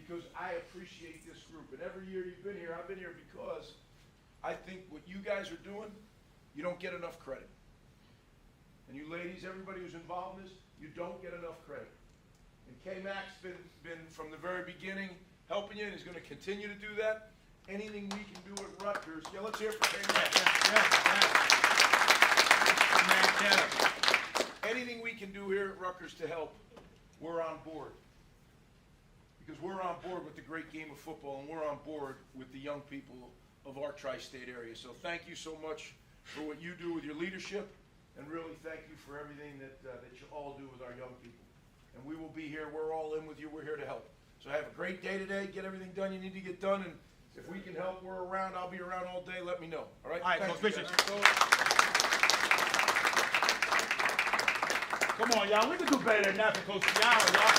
because I appreciate this group. And every year you've been here, I've been here because I think what you guys are doing, you don't get enough credit. And you ladies, everybody who's involved in this, you don't get enough credit. And K-Mac's been from the very beginning helping you, and he's going to continue to do that. Anything we can do at Rutgers, yeah, let's hear it for K-Mac. Anything we can do here at Rutgers to help, we're on board. Because we're on board with the great game of football, and we're on board with the young people of our tri-state area. So thank you so much for what you do with your leadership, and really thank you for everything that you all do with our young people. And we will be here. We're all in with you. We're here to help. So have a great day today. Get everything done you need to get done. And if we can help, we're around. I'll be around all day. Let me know. All right? All right, Coach Bishop. Come on, y'all. We can do better than that for Coach Ciara, y'all.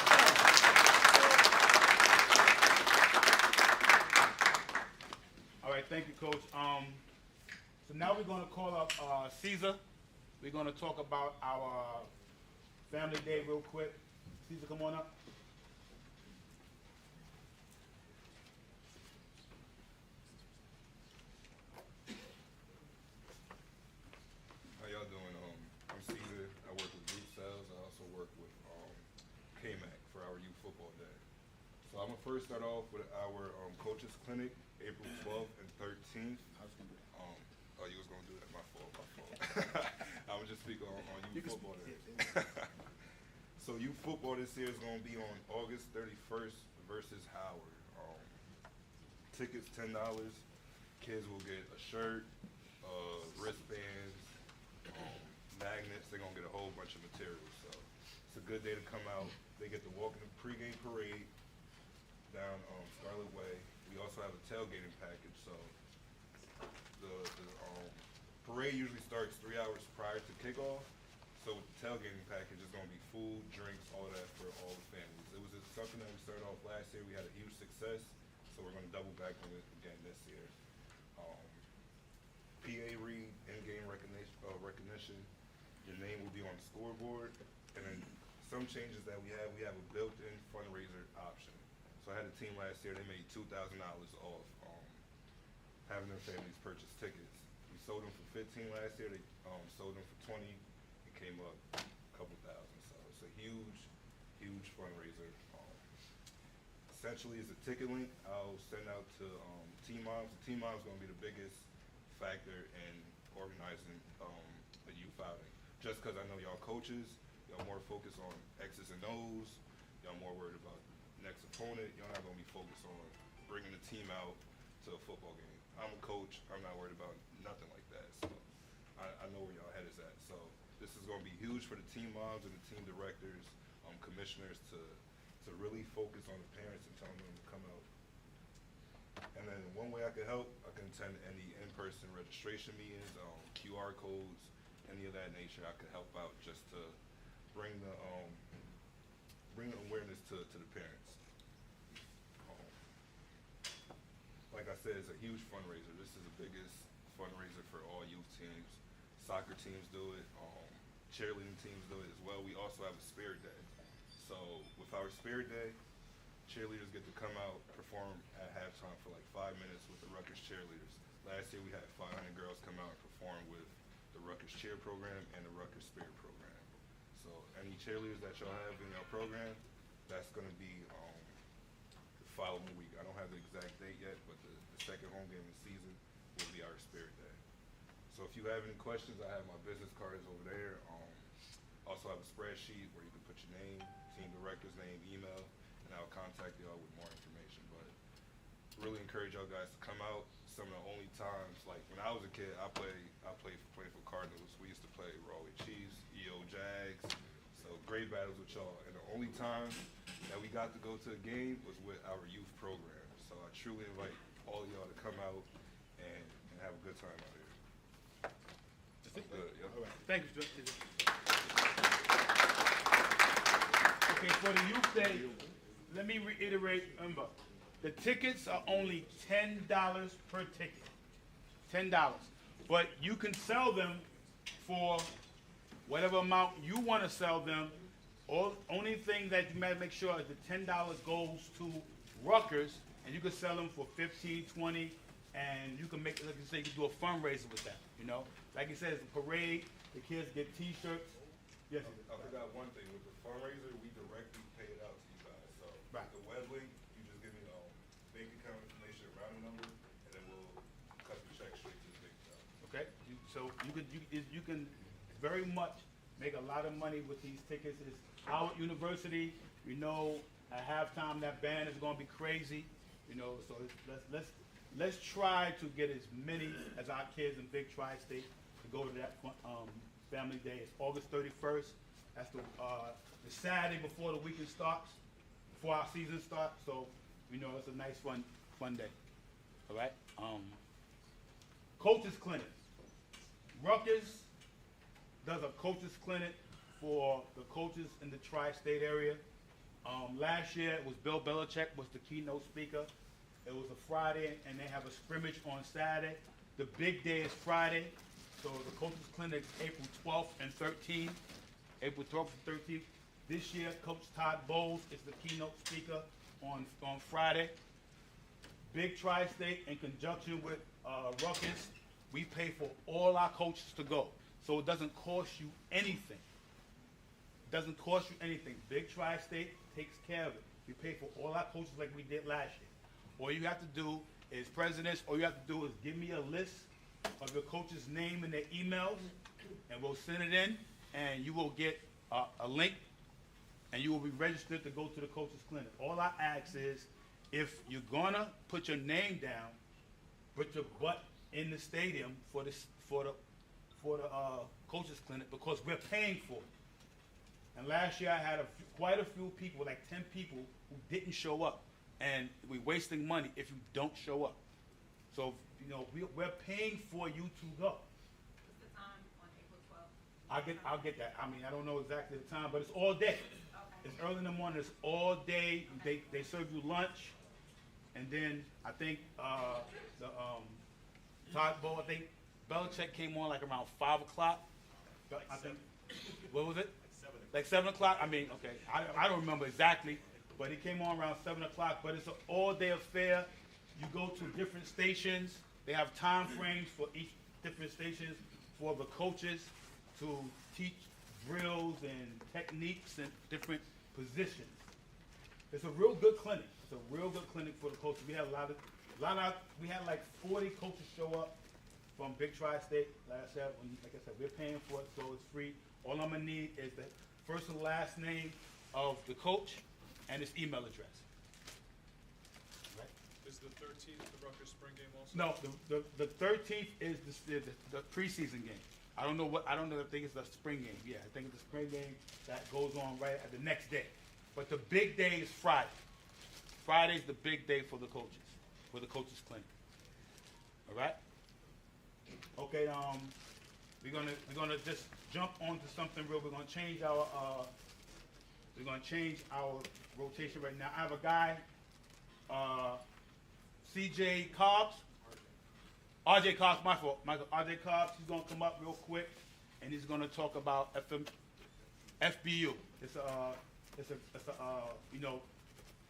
All right, thank you, Coach. So now we're going to call up Caesar. We're going to talk about our family day real quick. Caesar, come on up. How y'all doing? I'm Caesar. I work with youth sales. I also work with K-Mac for our youth football day. So I'm gonna first start off with our coaches clinic, April 12th and 13th. Oh, you was gonna do that? My fault. I'm gonna just speak on youth football day. So youth football this year is gonna be on August 31st versus Howard. Tickets $10. Kids will get a shirt, wristbands, magnets. They're gonna get a whole bunch of materials. So it's a good day to come out. They get to walk in the pregame parade down Scarlet Way. We also have a tailgating package. So the parade usually starts 3 hours prior to kickoff. So with the tailgating package, it's gonna be food, drinks, all that for all the families. It was something that we started off last year. We had a huge success, so we're gonna double back on it again this year. PA read, in-game recognition. Your name will be on the scoreboard, and then some changes that we have a built-in fundraiser option. So I had a team last year, they made $2,000 off having their families purchase tickets. We sold them for $15 last year, they sold them for $20, it came up a couple thousand. So it's a huge fundraiser. Essentially, it's a ticket link I'll send out to team moms. The team moms is gonna be the biggest factor in organizing a youth outing. Just because I know y'all coaches, y'all more focused on X's and O's, y'all more worried about next opponent, y'all not gonna be focused on bringing the team out to a football game. I'm a coach, I'm not worried about nothing like that. So I know where y'all head is at. So this is gonna be huge for the team moms and the team directors, commissioners to really focus on the parents and telling them to come out. And then one way I can help, I can attend any in-person registration meetings, QR codes, any of that nature. I could help out just to bring the awareness to the parents. Like I said, it's a huge fundraiser. This is the biggest fundraiser for all youth teams. Soccer teams do it, cheerleading teams do it as well. We also have a Spirit Day. So with our Spirit Day, cheerleaders get to come out, perform at halftime for like 5 minutes with the Rutgers cheerleaders. Last year we had 500 girls come out and perform with the Rutgers cheer program and the Rutgers Spirit program. So any cheerleaders that y'all have in your program, that's gonna be the following week. I don't have the exact date yet, but the second home game of the season will be our Spirit Day. So if you have any questions, I have my business cards over there. Also have a spreadsheet where you can put your name, team director's name, email, and I'll contact y'all with more information. But really encourage y'all guys to come out. Some of the only times, like when I was a kid, I played for Cardinals. We used to play Rawley Chiefs, EO Jags. So great battles with y'all. And the only time that we got to go to a game was with our youth program. So I truly invite all of y'all to come out and have a good time out here. Good, yep. All right. Thank you, Justin. Okay, for the youth day, let me reiterate, remember, the tickets are only $10 per ticket. $10. But you can sell them for whatever amount you want to sell them. Only thing that you might make sure is the $10 goes to Rutgers, and you can sell them for 15, 20, and you can make, like you say, you can do a fundraiser with that, you know? Like you said, it's a parade, the kids get t-shirts. Yes, I forgot one thing. With the fundraiser, we directly pay it out to you guys. So Right. with the web link, you just give me bank account information, routing number, and then we'll cut the check straight to the bank account. okay? So you can very much make a lot of money with these tickets. It's Howard University, you know, at halftime that band is gonna be crazy, you know, so let's try to get as many as our kids in Big Tri-State to go to that family day. It's August 31st. That's the Saturday before the weekend starts, before our season starts. So, you know, it's a nice, fun day. All right. Coaches clinic. Rutgers does a coaches clinic for the coaches in the tri-state area. Last year it was Bill Belichick was the keynote speaker. It was a Friday, and they have a scrimmage on Saturday. The big day is Friday. So the coaches clinic is April 12th and 13th. April 12th and 13th. This year, Coach Todd Bowles is the keynote speaker on Friday. Big Tri-State, in conjunction with Rutgers, we pay for all our coaches to go. So it doesn't cost you anything. It doesn't cost you anything. Big Tri-State takes care of it. We pay for all our coaches like we did last year. All you have to do is, presidents, all you have to do is give me a list of your coach's name and their emails, and we'll send it in, and you will get a link, and you will be registered to go to the coaches clinic. All I ask is, if you're gonna put your name down, put your butt in the stadium for the coaches clinic, because we're paying for it. And last year I had quite a few people, like 10 people, who didn't show up, and we're wasting money if you don't show up. So, you know, we're paying for you to go. What's the time on April 12th? I'll get that. I mean, I don't know exactly the time, but it's all day. Okay. It's early in the morning. It's all day. They serve you lunch, and then I think Todd Bowles, I think Belichick came on like around 5 o'clock. I think. What was it? Like 7 o'clock. I mean, okay. I don't remember exactly, but he came on around 7 o'clock. But it's an all-day affair. You go to different stations. They have time frames for each different stations for the coaches to teach drills and techniques and different positions. It's a real good clinic. It's a real good clinic for the coaches. We had we had like 40 coaches show up from Big Tri-State. Like I said, we're paying for it, so it's free. All I'm gonna need is the first and last name of the coach and his email address. Right? Is the 13th the Rutgers spring game also? No, the 13th is the preseason game. I don't know I think it's the spring game. Yeah, I think it's the spring game that goes on right at the next day. But the big day is Friday. Friday's the big day for the coaches clinic. All right? Okay, we're gonna just jump onto something real. We're gonna change our rotation right now. I have a guy, CJ Cobbs. RJ Cobbs, my fault. RJ Cobbs, he's gonna come up real quick, and he's gonna talk about FBU.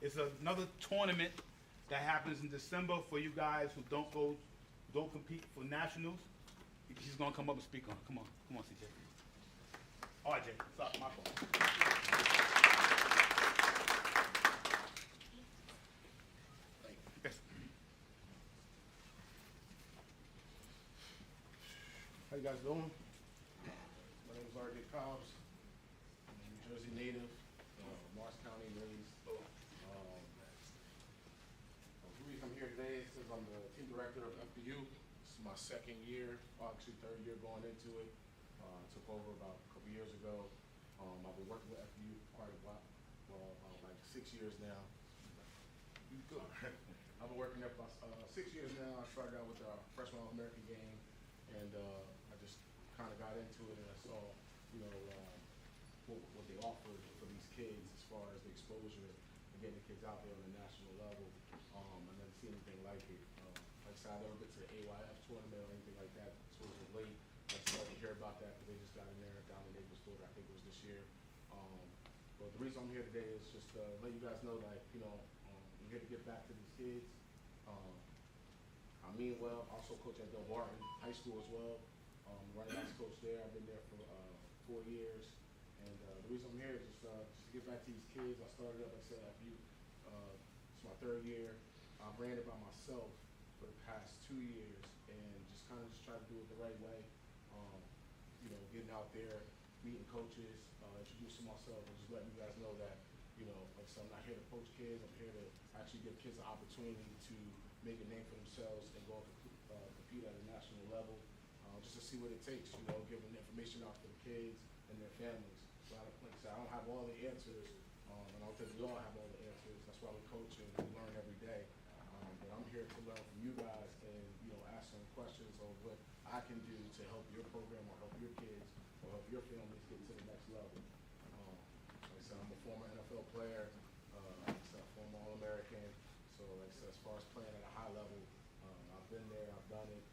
It's another tournament that happens in December for you guys who don't compete for nationals. He's gonna come up and speak on it. Come on, CJ. RJ, what's up? My fault. Yes. How you guys doing? My name is RJ Cobbs. I'm a New Jersey native, Morris County raised. The reason I'm here today is because I'm the team director of FBU. This is my second year, actually third year going into it. Took over about a couple years ago. I've been working with FBU quite a while, like 6 years now. Good. I've been working there for 6 years now. I started out with our freshman All-American game, and I just kind of got into it, and I saw, what they offered for these kids as far as the exposure and getting the kids out there on the national level. I never seen anything like it. Like I said, I never been to the AYF tournament or anything like that. So it was late. I started to hear about that because they just got in there down in Naples, Florida. I think it was this year. But the reason I'm here today is just to let you guys know that, I'm here to get back to these kids. I mean well. Also coach at Del Barton High School as well. Running backs coach there. I've been there for 4 years. And the reason I'm here is just to get back to these kids. I started up, like I said, at FU. It's my 3rd year. I ran it by myself for the past 2 years and just kind of just try to do it the right way. You know, getting out there, meeting coaches, introducing myself, and just letting you guys know that, you know, like I said, I'm not here to coach kids. I'm here to actually give kids an opportunity to make a name for themselves and go compete at a national level, just to see what it takes, you know, giving information out for the kids and their families. So like I said, I don't have all the answers, and I don't think we all have all the answers. That's why we coach and we learn every day. But I'm here to learn from you guys and, you know, ask some questions on what I can do to help your program or help your kids or help your families get to the next level. Like I said, I'm a former NFL player, like I said, a former All-American. So like I said, as far as playing at a high level, I've been there, I've done it,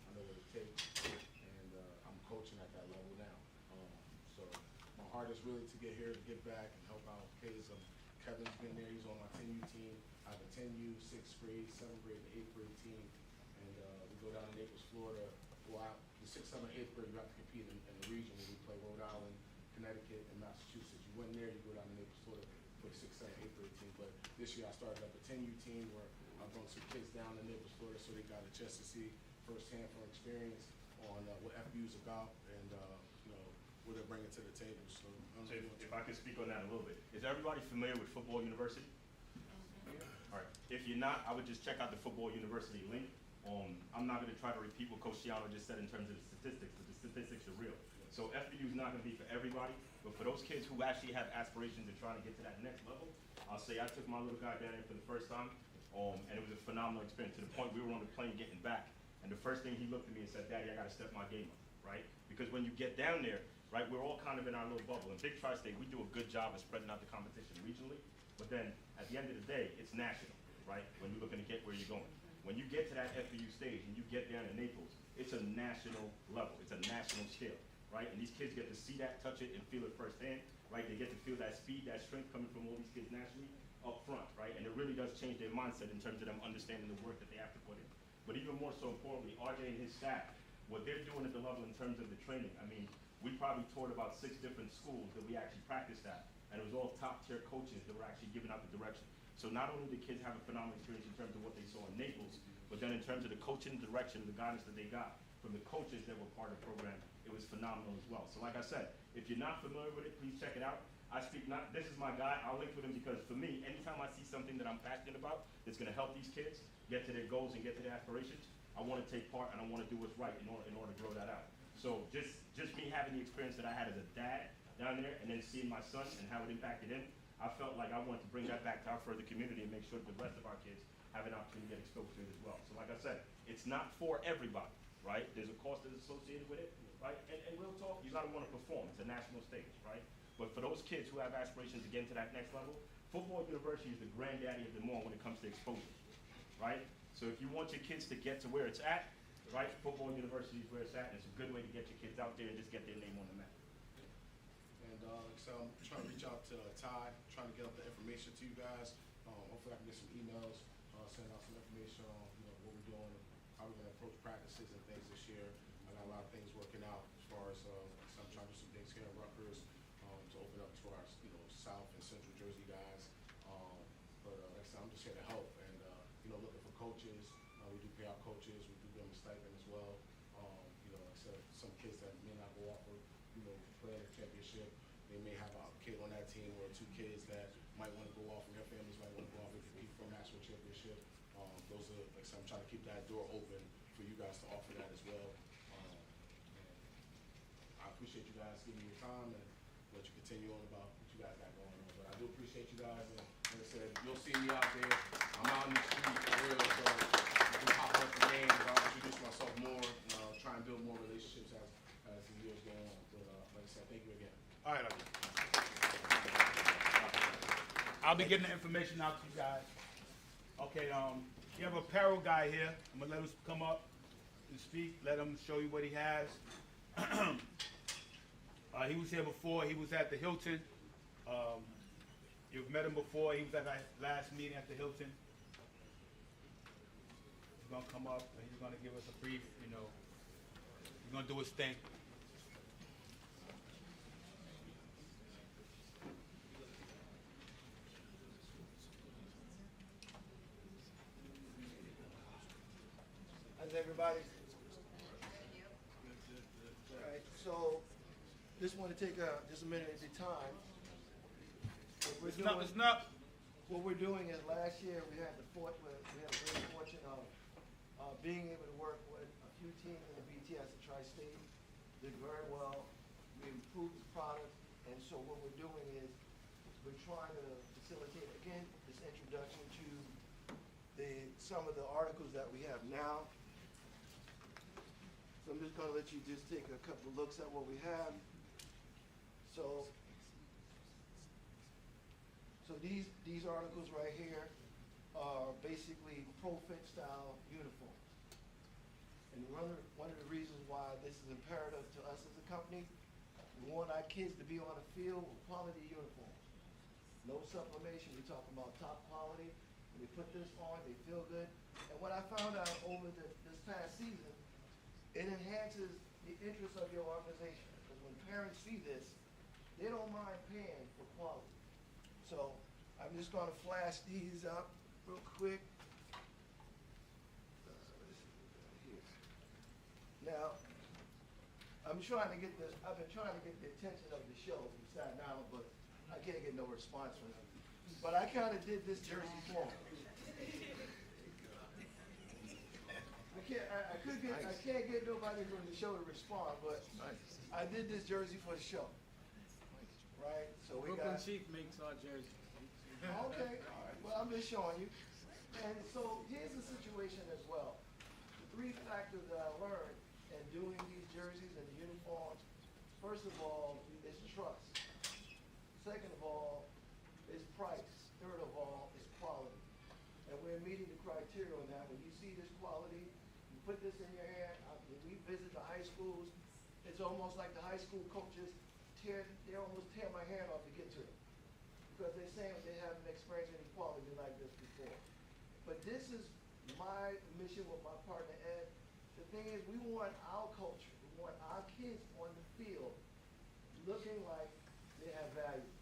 I know what it takes, and I'm coaching at that level now. So my heart is really to get here, to get back and help out kids. Kevin's been there, he's on my 10U team. I have a 10U, 6th grade, 7th grade, and 8th grade team. And we go down to Naples, Florida. Well, the 6th, 7th, 8th grade, you have to compete in the region where we play Rhode Island, Connecticut, and Massachusetts. You win there, you go down to Naples, Florida for the 6th, 7th, 8th grade team. But this year I started up a 10U team where I've brought some kids down to Naples, Florida, so they got a chance to see firsthand from experience on what FU is about and, you know, what they're bringing to the table. So if I could speak on that a little bit. Is everybody familiar with Football University? All right. If you're not, I would just check out the Football University link. I'm not going to try to repeat what Coach Ciano just said in terms of the statistics, but the statistics are real. So FBU is not going to be for everybody, but for those kids who actually have aspirations and trying to get to that next level, I'll say I took my little guy down there for the first time, and it was a phenomenal experience to the point we were on the plane getting back, and the first thing he looked at me and said, "Daddy, I got to step my game up," right? Because when you get down there, right, we're all kind of in our little bubble. In Big Tri-State, we do a good job of spreading out the competition regionally, but then at the end of the day, it's national, right, when you're looking to get where you're going. When you get to that FBU stage and you get down to Naples, it's a national level. It's a national scale, right? And these kids get to see that, touch it, and feel it firsthand, right? They get to feel that speed, that strength coming from all these kids nationally up front, right? And it really does change their mindset in terms of them understanding the work that they have to put in. But even more so importantly, RJ and his staff, what they're doing at the level in terms of the training, I mean, we probably toured about 6 different schools that we actually practiced at, and it was all top-tier coaches that were actually giving out the direction. So not only did kids have a phenomenal experience in terms of what they saw in Naples, but then in terms of the coaching direction, the guidance that they got from the coaches that were part of the program, it was phenomenal as well. So like I said, if you're not familiar with it, please check it out. I speak not, this is my guy, I'll link with him because for me, anytime I see something that I'm passionate about that's gonna help these kids get to their goals and get to their aspirations, I wanna take part and I wanna do what's right in order to grow that out. So just me having the experience that I had as a dad down there and then seeing my son and how it impacted him, I felt like I wanted to bring that back to our further community and make sure that the rest of our kids have an opportunity to get exposed to it as well. So like I said, it's not for everybody, right? There's a cost that's associated with it, right? And real talk, you gotta wanna perform. It's a national stage, right? But for those kids who have aspirations to get into that next level, Football University is the granddaddy of them all when it comes to exposure, right? So if you want your kids to get to where it's at, right, Football University is where it's at, and it's a good way to get your kids out there and just get their name on the map. And so I'm trying to reach out to Ty, trying to get out the information to you guys. Hopefully I can get some emails, send out some information on, you know, what we're doing, how we're gonna approach practices and things this year. I got a lot of things working out as far as, so I'm trying to do some things here in Rutgers, to open up to our, you know, South and Central Jersey guys. But like I said, I'm just here to help and, you know, looking for coaches. We do pay our coaches, we do give them a stipend as well. You know, like I said, some kids that may not go off or, you know, play in a championship, they may have a kid on that team or 2 kids that might want to go off and their families might want to go off and compete for a national championship. Those are, like I said, I'm trying to keep that door open for you guys to offer that as well. And I appreciate you guys giving me your time and let you continue on about what you guys got going on. But I do appreciate you guys, and like I said, you'll see me out there. I'm out in the street for real, so you can pop up the game. I'll introduce myself more, try and build more relationships as the years go on. But like I said, thank you again. All right, I'll be getting the information out to you guys. Okay, you have a apparel guy here. I'm gonna let him come up and speak. Let him show you what he has. He was here before. He was at the Hilton. You've met him before. He was at our last meeting at the Hilton. He's gonna come up and he's gonna give us a brief, he's gonna do his thing. How's everybody? All right, so just want to take just a minute at a time. Listen up. What we're doing is last year we had the great fortune of being able to work with a few teams in the BTS at Tri-State. Did very well. We improved the product, and so what we're doing is we're trying to facilitate again this introduction to some of the articles that we have now. So I'm just going to let you just take a couple of looks at what we have. So these articles right here are basically pro-fit style uniforms. And one of the reasons why this is imperative to us as a company, we want our kids to be on the field with quality uniforms. No sublimation, we're talking about top quality. When they put this on, they feel good. And what I found out over this past season, it enhances the interest of your organization. Because when parents see this, they don't mind paying for quality. So I'm just gonna flash these up real quick. Now, I've been trying to get the attention of the show from Staten Island, but I can't get no response from them. But I kinda did this jersey for them. I can't get nobody from the show to respond, but I did this jersey for the show. Right? So we Brooklyn got. Chief makes our jersey. Okay, all right. Well, I'm just showing you. And so here's the situation as well. The 3 factors that I learned in doing these jerseys and the uniforms, first of all, is trust. Second of all, is price. Third of all, is quality. And we're meeting the criteria on that. When you see this quality, you put this in your hand. When we visit the high schools, it's almost like the high school coaches they almost tear my hand off to get to it. Because they're saying they haven't experienced any quality like this before. But this is my mission with my partner Ed. The thing is, we want our culture, we want our kids on the field looking like they have value.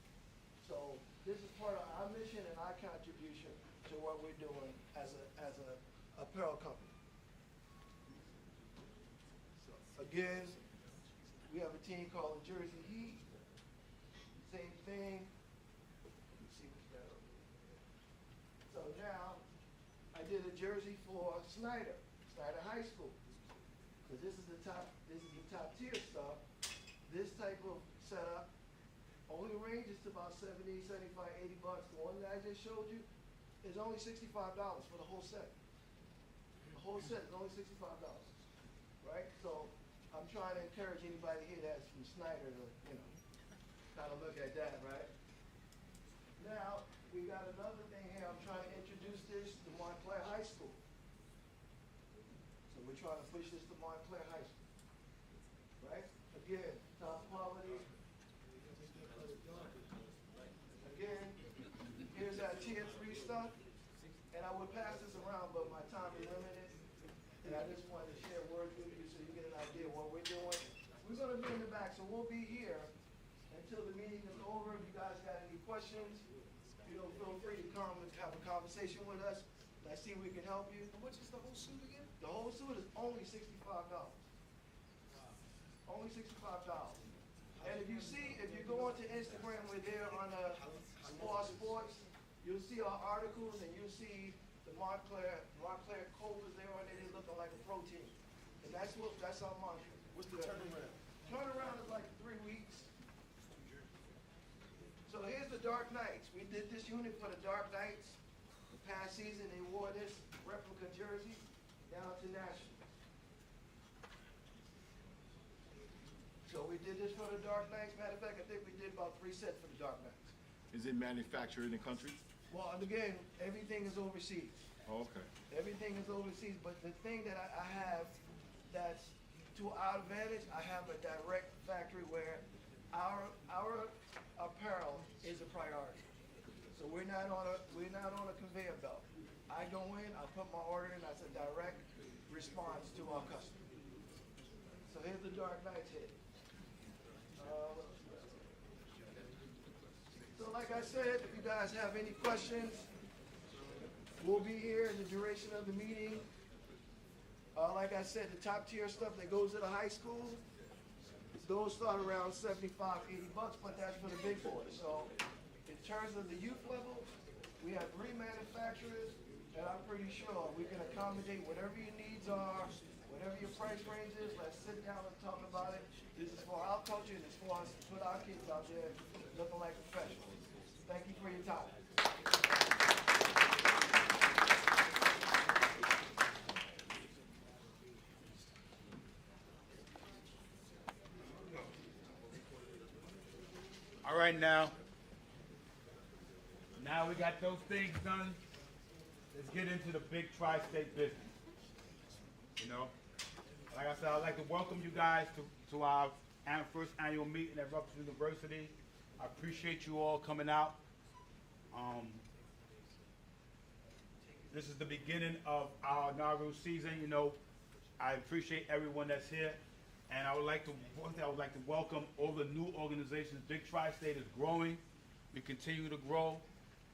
So this is part of our mission and our contribution to what we're doing as a apparel company. So again, we have a team called the Jersey Heat. Same thing. Let's see what's that over here. So now, I did a jersey for Snyder High School. Because this is the top tier stuff. This type of setup only ranges to about 70, 75, 80 bucks. The one that I just showed you is only $65 for the whole set. The whole set is only $65, right? So I'm trying to encourage anybody here that's from Snyder to, kind of look at that, right? Now, we got another thing here. I'm trying to introduce this to Montclair High School. So we're trying to push this to Montclair High School, right? Again, top quality. Again, here's our tier 3 stuff. And I would pass this around, but my time is limited. And I just wanted to share words with you so you get an idea of what we're doing. We're going to be in the back, so we'll be here until the meeting is over. If you guys got any questions, feel free to come and have a conversation with us. Let's see if we can help you. How much is the whole suit again? The whole suit is only $65. Only $65. And if you go onto Instagram, we're there on Sports, you'll see our articles and you'll see the Montclair Colt is there on it. They're looking like a protein. And that's our mantra. What's the turnaround? Turnaround is like 3 weeks. So here's the Dark Knights. We did this unit for the Dark Knights. The past season, they wore this replica jersey down to Nationals. So we did this for the Dark Knights. Matter of fact, I think we did about 3 sets for the Dark Knights. Is it manufactured in the country? Well, again, everything is overseas. Oh, okay. Everything is overseas, but the thing that I have that's to our advantage, I have a direct factory where our apparel is a priority. So we're not on a conveyor belt. I go in, I put my order in, that's a direct response to our customer. So here's the Dark Knight's head. So like I said, if you guys have any questions, we'll be here in the duration of the meeting. Like I said, the top tier stuff that goes to the high school, those start around 75, 80 bucks, but that's for the big boys. So in terms of the youth level, we have 3 manufacturers, and I'm pretty sure we can accommodate whatever your needs are, whatever your price range is. Let's sit down and talk about it. This is for our culture, and it's for us to put our kids out there looking like professionals. Thank you for your time. All right, now we got those things done. Let's get into the big tri-state business. You know, like I said, I'd like to welcome you guys to our first annual meeting at Rutgers University. I appreciate you all coming out. This is the beginning of our inaugural season. You know, I appreciate everyone that's here. And I would like to welcome all the new organizations. Big Tri-State is growing. We continue to grow.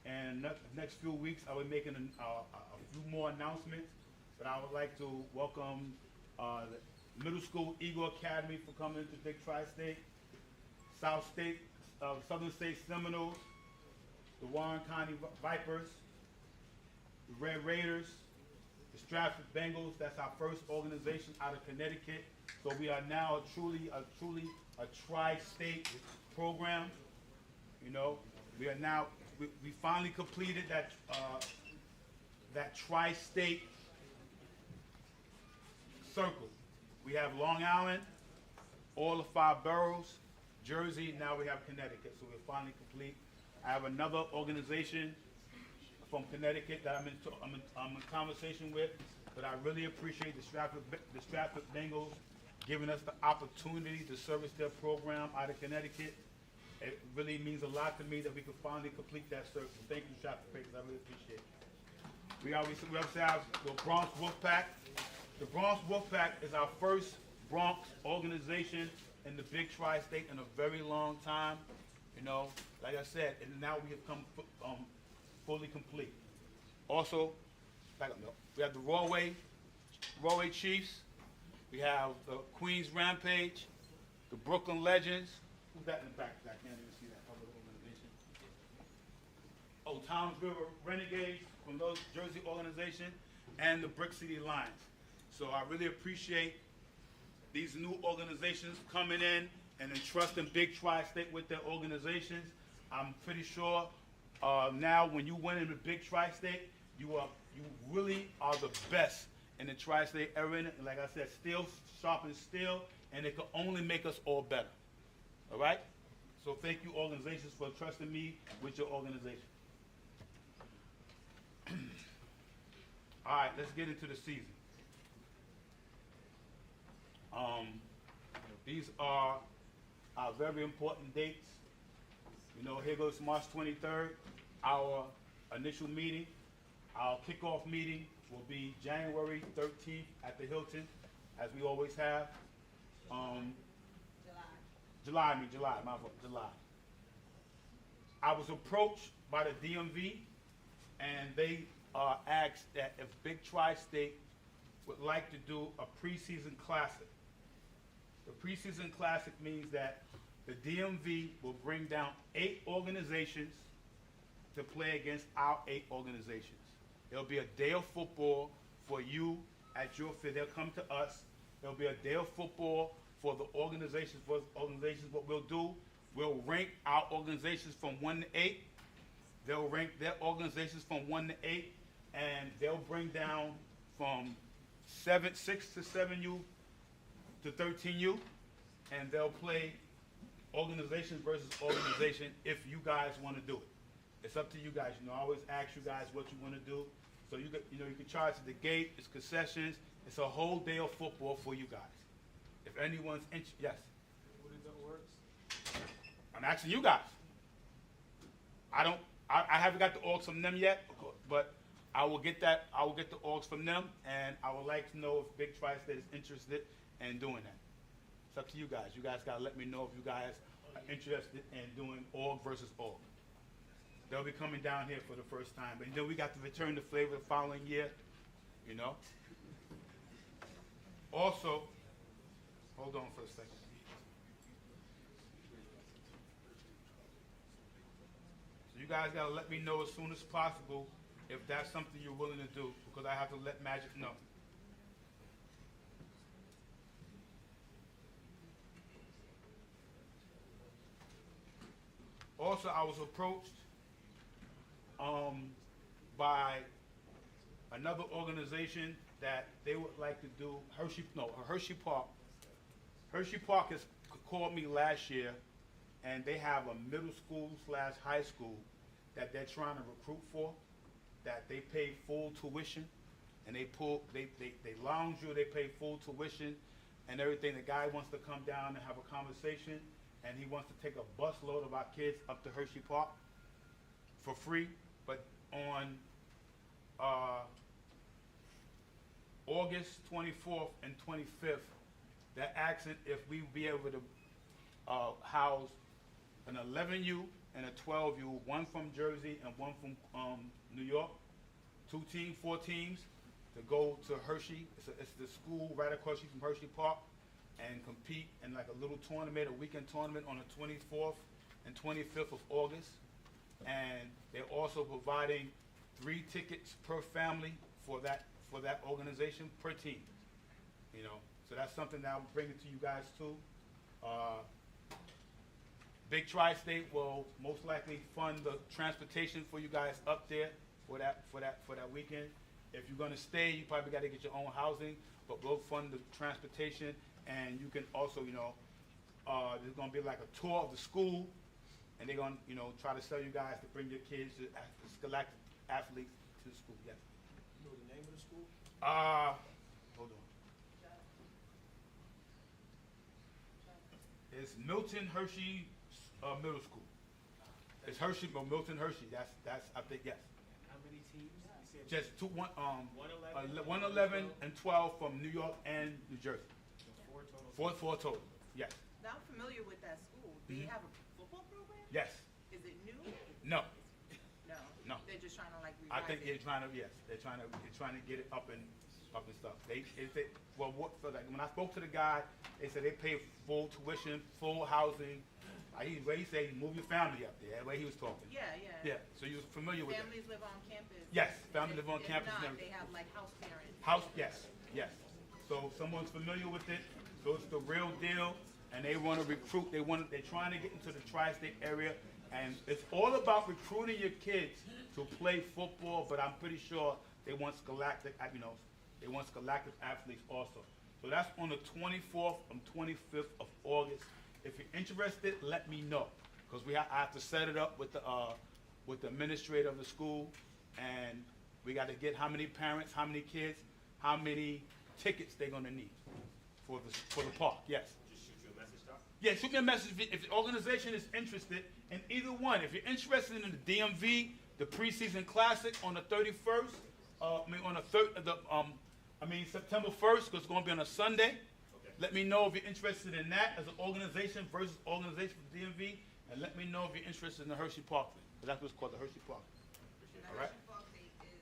And next few weeks, I will be making a few more announcements. But I would like to welcome the Middle School Eagle Academy for coming into Big Tri-State, Southern State Seminoles, the Warren County Vipers, the Red Raiders, the Stratford Bengals. That's our first organization out of Connecticut. So we are now truly a tri-state program. You know, we are now we finally completed that tri-state circle. We have Long Island, all the 5 boroughs, Jersey. Now we have Connecticut. So we're finally complete. I have another organization from Connecticut that I'm in conversation with, but I really appreciate the Stratford Bengals giving us the opportunity to service their program out of Connecticut. It really means a lot to me that we can finally complete that circle. Thank you, Stratford Bengals. I really appreciate it. We also have the Bronx Wolfpack. The Bronx Wolfpack is our first Bronx organization in the Big Tri-State in a very long time. You know, like I said, and now we have come fully complete. Also, we have the Rawway Chiefs. We have the Queens Rampage, the Brooklyn Legends. Who's that in the back? I can't even see that other organization. Oh, Tom's River Renegades from those Jersey organization, and the Brick City Lions. So I really appreciate these new organizations coming in and entrusting Big Tri-State with their organizations. I'm pretty sure now when you win in the Big Tri-State, you really are the best in the Tri-State area. And like I said, steel sharpens steel, and it can only make us all better. All right? So thank you, organizations, for trusting me with your organization. All right, let's get into the season. These are our very important dates. You know, here goes March 23rd, our initial meeting. Our kickoff meeting will be January 13th at the Hilton, as we always have. July. I was approached by the DMV, and they asked that if Big Tri-State would like to do a preseason classic. The preseason classic means that the DMV will bring down 8 organizations to play against our 8 organizations. There'll be a day of football for you at your field. They'll come to us. There'll be a day of football for the organizations. What we'll do, we'll rank our organizations from 1 to 8. They'll rank their organizations from 1 to 8, and they'll bring down from 6 to 7U to 13U, and they'll play organization versus organization if you guys want to do it. It's up to you guys. You know, I always ask you guys what you want to do. So you can charge at the gate. It's concessions. It's a whole day of football for you guys. If anyone's interested, yes. What is that works? I'm asking you guys. I haven't got the orgs from them yet, but I will get the orgs from them, and I would like to know if Big Tri-State is interested in doing that. It's up to you guys. You guys gotta let me know if you guys are interested in doing org versus org. They'll be coming down here for the first time, and then we got to return the flavor the following year, you know. Also, hold on for a second. So you guys gotta let me know as soon as possible if that's something you're willing to do, because I have to let Magic know. Also, I was approached by another organization that they would like to do Hershey Park. Hershey Park has called me last year, and they have a middle school / high school that they're trying to recruit for, that they pay full tuition, and they lounge you, they pay full tuition and everything. The guy wants to come down and have a conversation, and he wants to take a busload of our kids up to Hershey Park for free. But on August 24th and 25th, they're asking if we be able to house an 11U and a 12U, one from Jersey and one from New York, 4 teams to go to Hershey. It's the school right across from Hershey Park, and compete in like a little tournament, a weekend tournament on the 24th and 25th of August. And they're also providing 3 tickets per family for that organization per team. You know, so that's something that I'm bringing to you guys too. Big Tri-State will most likely fund the transportation for you guys up there for that weekend. If you're gonna stay, you probably got to get your own housing, but we'll fund the transportation. And you can also, you know, there's gonna be like a tour of the school, and they're gonna, you know, try to sell you guys to bring your kids, the Galactic athletes to the school. Yes. You know the name of the school? Hold on. It's Milton Hershey Middle School. It's Hershey, but Milton Hershey. That's I think, yes. How many teams? You said Just 111 111 and 12 from New York and New Jersey. 4 total. Four total. Yes. Now, I'm familiar with that school. Do you have a football program? Yes. Is it new? No. No. No. They're just trying to like I revive think it. they're trying to. Yes, they're trying to get it up and stuff. When I spoke to the guy, they said they pay full tuition, full housing. He said, move your family up there. That's the way he was talking. Yeah, yeah. Yeah. So you was familiar with it. Families live on campus. Yes, families If- live on if campus and not, everything. they have like house parents. House, yes, yes. So someone's familiar with it. So it's the real deal, and they want to recruit. They're trying to get into the tri-state area, and it's all about recruiting your kids to play football. But I'm pretty sure they want scholastic, they want scholastic athletes also. So that's on the 24th and 25th of August. If you're interested, let me know, because I have to set it up with the administrator of the school, and we got to get how many parents, how many kids, how many tickets they're gonna need for the park. Yes. Just shoot you a message, Doc. Yeah, shoot me a message if the organization is interested in either one. If you're interested in the DMV, the preseason classic on the 31st, September 1st, because it's gonna be on a Sunday. Okay. Let me know if you're interested in that as an organization versus organization for DMV, and let me know if you're interested in the Hershey Park thing, because that's what's called the Hershey Park. And the All right. Hershey Park date is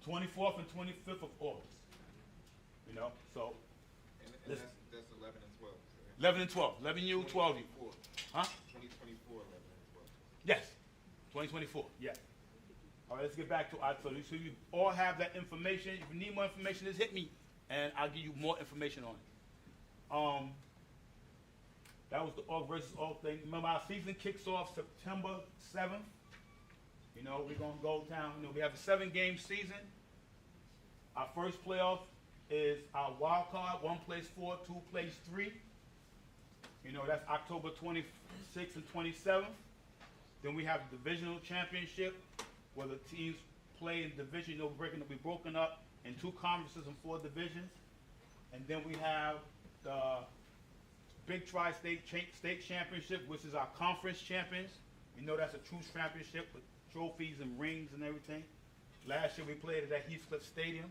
the 24th and 25th of August. You know, so And Listen. that's 11 and 12. 11 and 12, 11U, 12U. 2024. Huh? 2024, 11 and 12. Yes, 2024, yes. All right, let's get back to it. So you all have that information. If you need more information, just hit me, and I'll give you more information on it. That was the org versus org thing. Remember, our season kicks off September 7th. You know, we're going to go down. You know, we have a 7-game season. Our first playoff is our wild card. 1 plays 4, 2 plays 3. You know, that's October 26th and 27th. Then we have the divisional championship, where the teams play in division. You know, we're broken up in 2 conferences and 4 divisions. And then we have the Big Tri-State State Championship, which is our conference champions. You know, that's a true championship with trophies and rings and everything. Last year we played at that Heathcliff Stadium,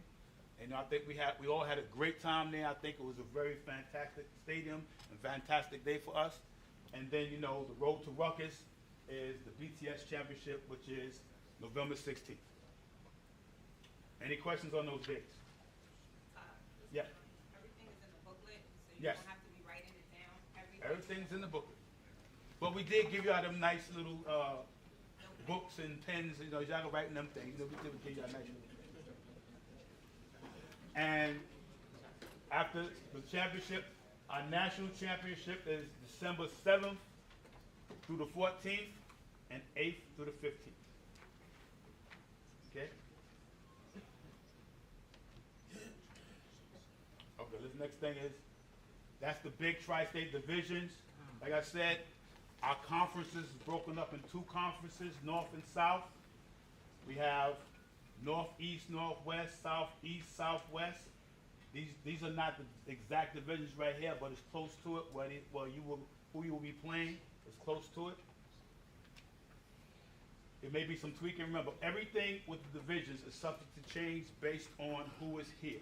and I think we all had a great time there. I think it was a very fantastic stadium and fantastic day for us. And then, you know, the road to Rutgers is the BTS Championship, which is November 16th. Any questions on those dates? Yeah. Everything is in the booklet, so you Yes. don't have to be writing it down. Everything's in the booklet. But we did give you all them nice little books and pens, you know, y'all can write in them things. You know, we did give you a nice little. And after the championship, our national championship is December 7th through the 14th and 8th through the 15th. Okay? Okay, this next thing is, that's the big tri-state divisions. Like I said, our conferences is broken up in two conferences, North and South. We have Northeast, Northwest, Southeast, Southwest. These are not the exact divisions right here, but it's close to it. Who you will be playing is close to it. There may be some tweaking. Remember, everything with the divisions is subject to change based on who is here,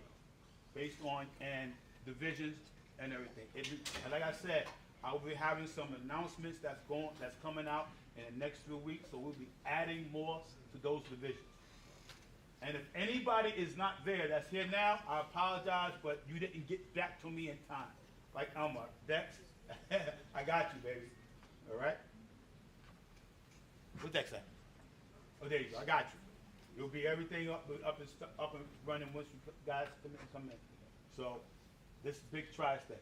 based on and divisions and everything. And like I said, I will be having some announcements that's coming out in the next few weeks, so we'll be adding more to those divisions. And if anybody is not there that's here now, I apologize, but you didn't get back to me in time. Like Elmer, Dex, I got you, baby. All right? What's Dex at? Oh, there you go. I got you. You'll be everything up and running once you guys come in. So, this big tri-state.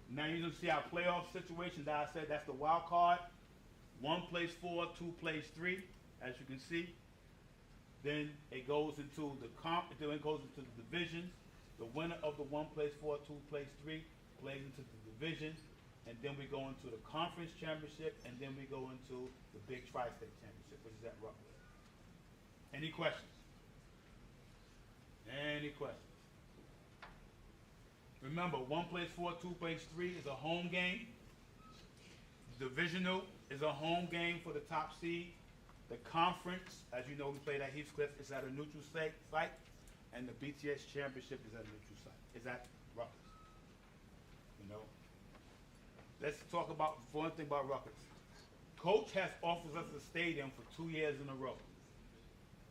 Now you can see our playoff situation that I said, that's the wild card. 1 plays 4, 2 plays 3, as you can see. Then it goes into the divisions. The winner of the 1 plays 4, 2 plays 3 plays into the divisions. And then we go into the conference championship, and then we go into the big tri-state championship, which is at Rutgers. Any questions? Any questions? Remember, 1 plays 4, 2 plays 3 is a home game. Divisional is a home game for the top seed. The conference, as you know, we played at Heathcliff, is at a neutral site. And the BTS championship is at a neutral site. Is at Rutgers. You know? Let's talk about one thing about Rutgers. Coach has offered us a stadium for 2 years in a row.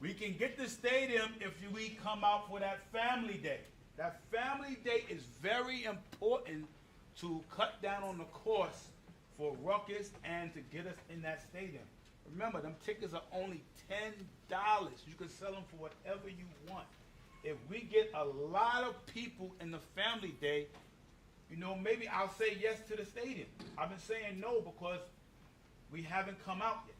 We can get the stadium if we come out for that family day. That family day is very important to cut down on the cost for Rutgers and to get us in that stadium. Remember, them tickets are only $10. You can sell them for whatever you want. If we get a lot of people in the family day, you know, maybe I'll say yes to the stadium. I've been saying no because we haven't come out yet.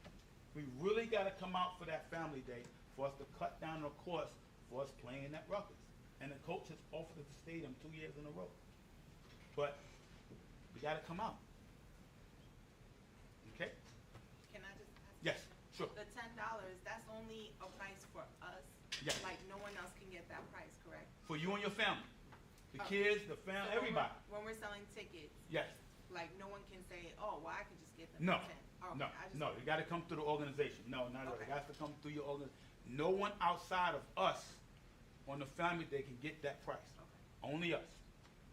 We really got to come out for that family day for us to cut down the cost for us playing at Rutgers. And the coach has offered us the stadium 2 years in a row. But we got to come out. Okay? Can I just ask? Yes, sure. The $10, that's only a price for us? Yes. Like no one else can get that price, correct? For you and your family. The Oh. kids, the family, So everybody. When we're selling tickets, Yes. like no one can say, oh, well, I can just get them No. for 10. Okay, No, I just- no, you got to come through the organization. No, not really. Okay. It has to come through your organization. No one outside of us on the family day can get that price. Okay. Only us.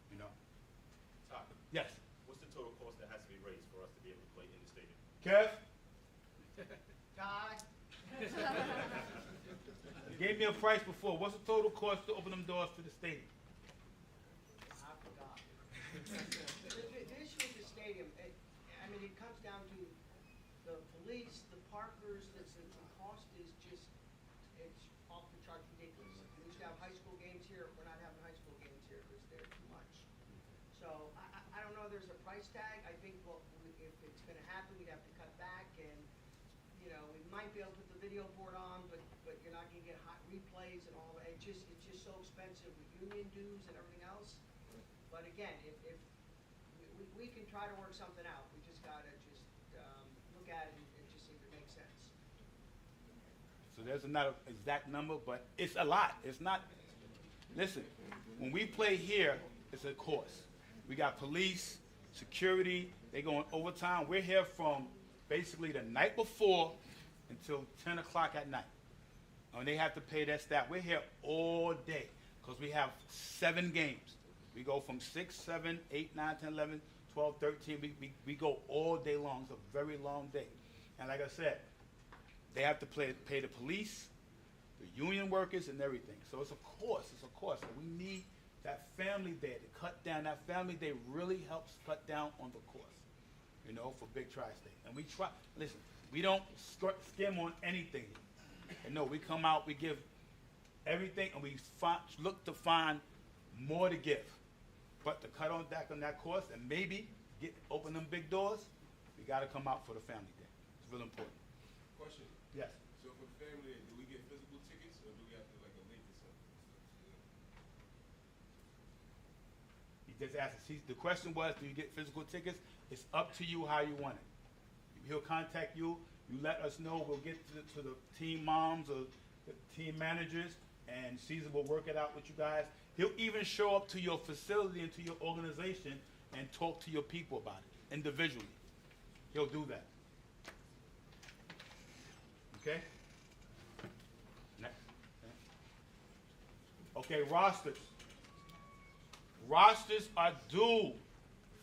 You know. Todd, Yes. what's the total cost that has to be raised for us to be able to play in the stadium? Kev, Ty? you gave me a price before. What's the total cost to open them doors to the stadium? I forgot. The issue with the stadium, I mean, it comes down to the police, the parkers, the cost is just, it's off the chart ridiculous. We used to have high school games here, we're not having high school games here because they're too much. So, I don't know, there's a price tag. I think, well, if it's gonna happen, we'd have to cut back and, you know, we might be able to put the video board on, but you're not gonna get hot replays and all that. It's just so expensive with union dues and everything else. But again, if we can try to work something out, we just gotta just, look at it and just see if it makes sense. So there's not an exact number, but it's a lot. It's not, listen, when we play here, it's a course. We got police, security, they going overtime. We're here from basically the night before until 10 o'clock at night. And they have to pay their staff. We're here all day because we have 7 games. We go from 6, 7, 8, 9, 10, 11, 12, 13. We go all day long. It's a very long day. And like I said, they have to pay the police, the union workers, and everything. So it's a cost. It's a cost. So we need that family day to cut down. That family day really helps cut down on the cost, you know, for Big Tri-State. And we try, listen, we don't skim on anything. And no, we come out, we give everything, and we look to find more to give. But to cut on that cost and maybe open them big doors, we got to come out for the family day. It's real important. Question. Yes. So for the family, do we get physical tickets or do we have to like a link or something? He just asked us. The question was, do you get physical tickets? It's up to you how you want it. He'll contact you. You let us know. We'll get to the team moms or the team managers, and Caesar will work it out with you guys. He'll even show up to your facility and to your organization and talk to your people about it individually. He'll do that. Okay? Next. Okay, rosters. Rosters are due.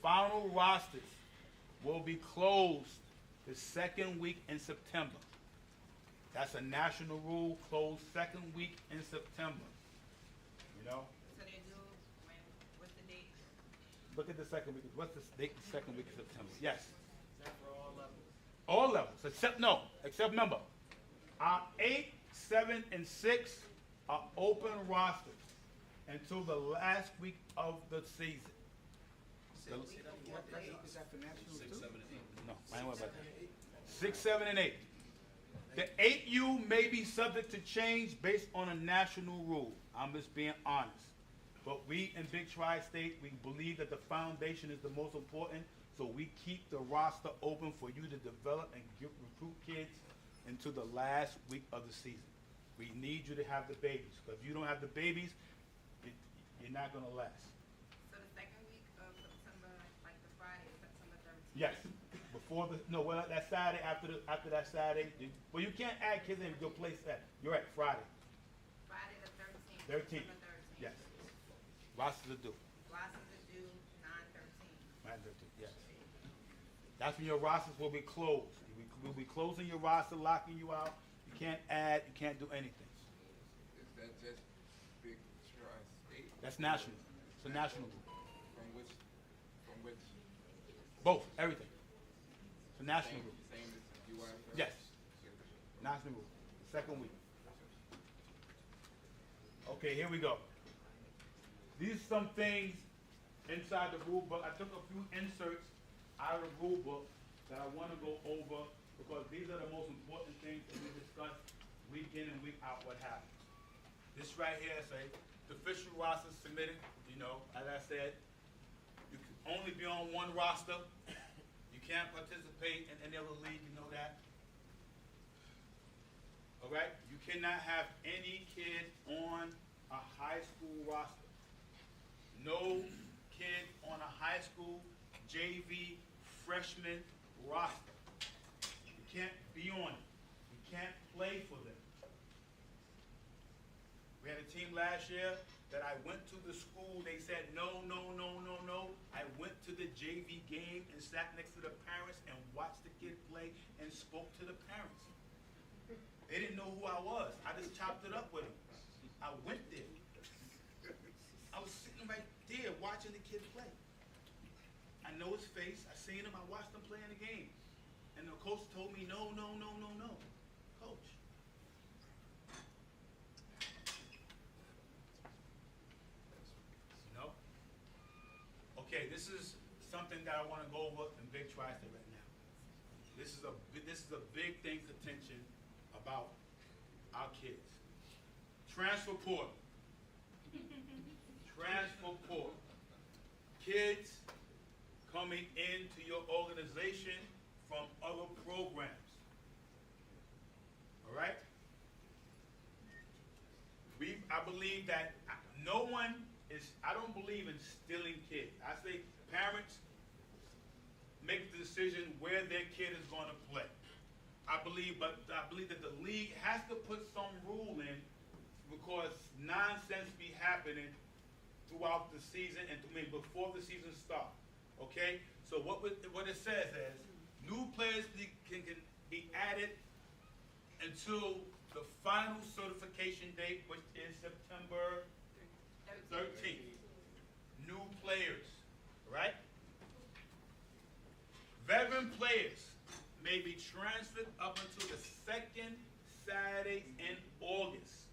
Final rosters will be closed the second week in September. That's a national rule, closed second week in September. You know? So they do, what's the date? Look at the second week. What's the date, the second week of September? Yes. Is that for all levels? All levels, except remember, our 8, 7, and 6 are open rosters until the last week of the season. Is that for nationals too? No, I don't know about that. 6, 7, and 8. The 8U may be subject to change based on a national rule. I'm just being honest. But we in Big Tri-State, we believe that the foundation is the most important, so we keep the roster open for you to develop and recruit kids into the last week of the season. We need you to have the babies, because if you don't have the babies, you're not going to last. So the second week of September, like the Friday, September 13th? Yes. That Saturday, after that Saturday. Well, you can't add kids in your place that. You're right, Friday. Friday the 13th. 13th. September 13th. Yes. Rosters are due. Rosters are due 9/13. 9/13, yes. That's when your rosters will be closed. We'll be closing your roster, locking you out. You can't add, you can't do anything. Is that just Big Tri-State? That's national. It's a national rule. From which, Both, everything. It's a national rule. same as UI? Yes. National rule. Second week. Okay, here we go. These are some things inside the rule book. I took a few inserts out of the rule book that I want to go over because these are the most important things that we discuss week in and week out what happens. This right here is the official roster submitted. You know, as I said, you can only be on one roster. You can't participate in any other league, you know that. All right? You cannot have any kid on a high school roster. No kid on a high school JV freshman roster. You can't be on it. You can't play for them. We had a team last year that I went to the school, they said no, no, no, no, no. I went to the JV game and sat next to the parents and watched the kid play and spoke to the parents. They didn't know who I was. I just chopped it up with them. I went there. I was sitting right there watching the kid play. I know his face. I seen him. I watched him play in the game. And the coach told me, no, no, no, no, no. Coach. You know? Okay, this is something that I want to go over in Big Tri-State right now. This is a big thing to attention about our kids. Transfer portal. Transfer portal. Kids coming into your organization from other programs. All right? I believe that no one is, I don't believe in stealing kids. I say parents, make the decision where their kid is going to play. I believe that the league has to put some rule in because nonsense be happening throughout the season and before the season starts. Okay, so what it says is new players can be added until the final certification date, which is September 13th. New players, right? Veteran players may be transferred up until the second Saturday in August.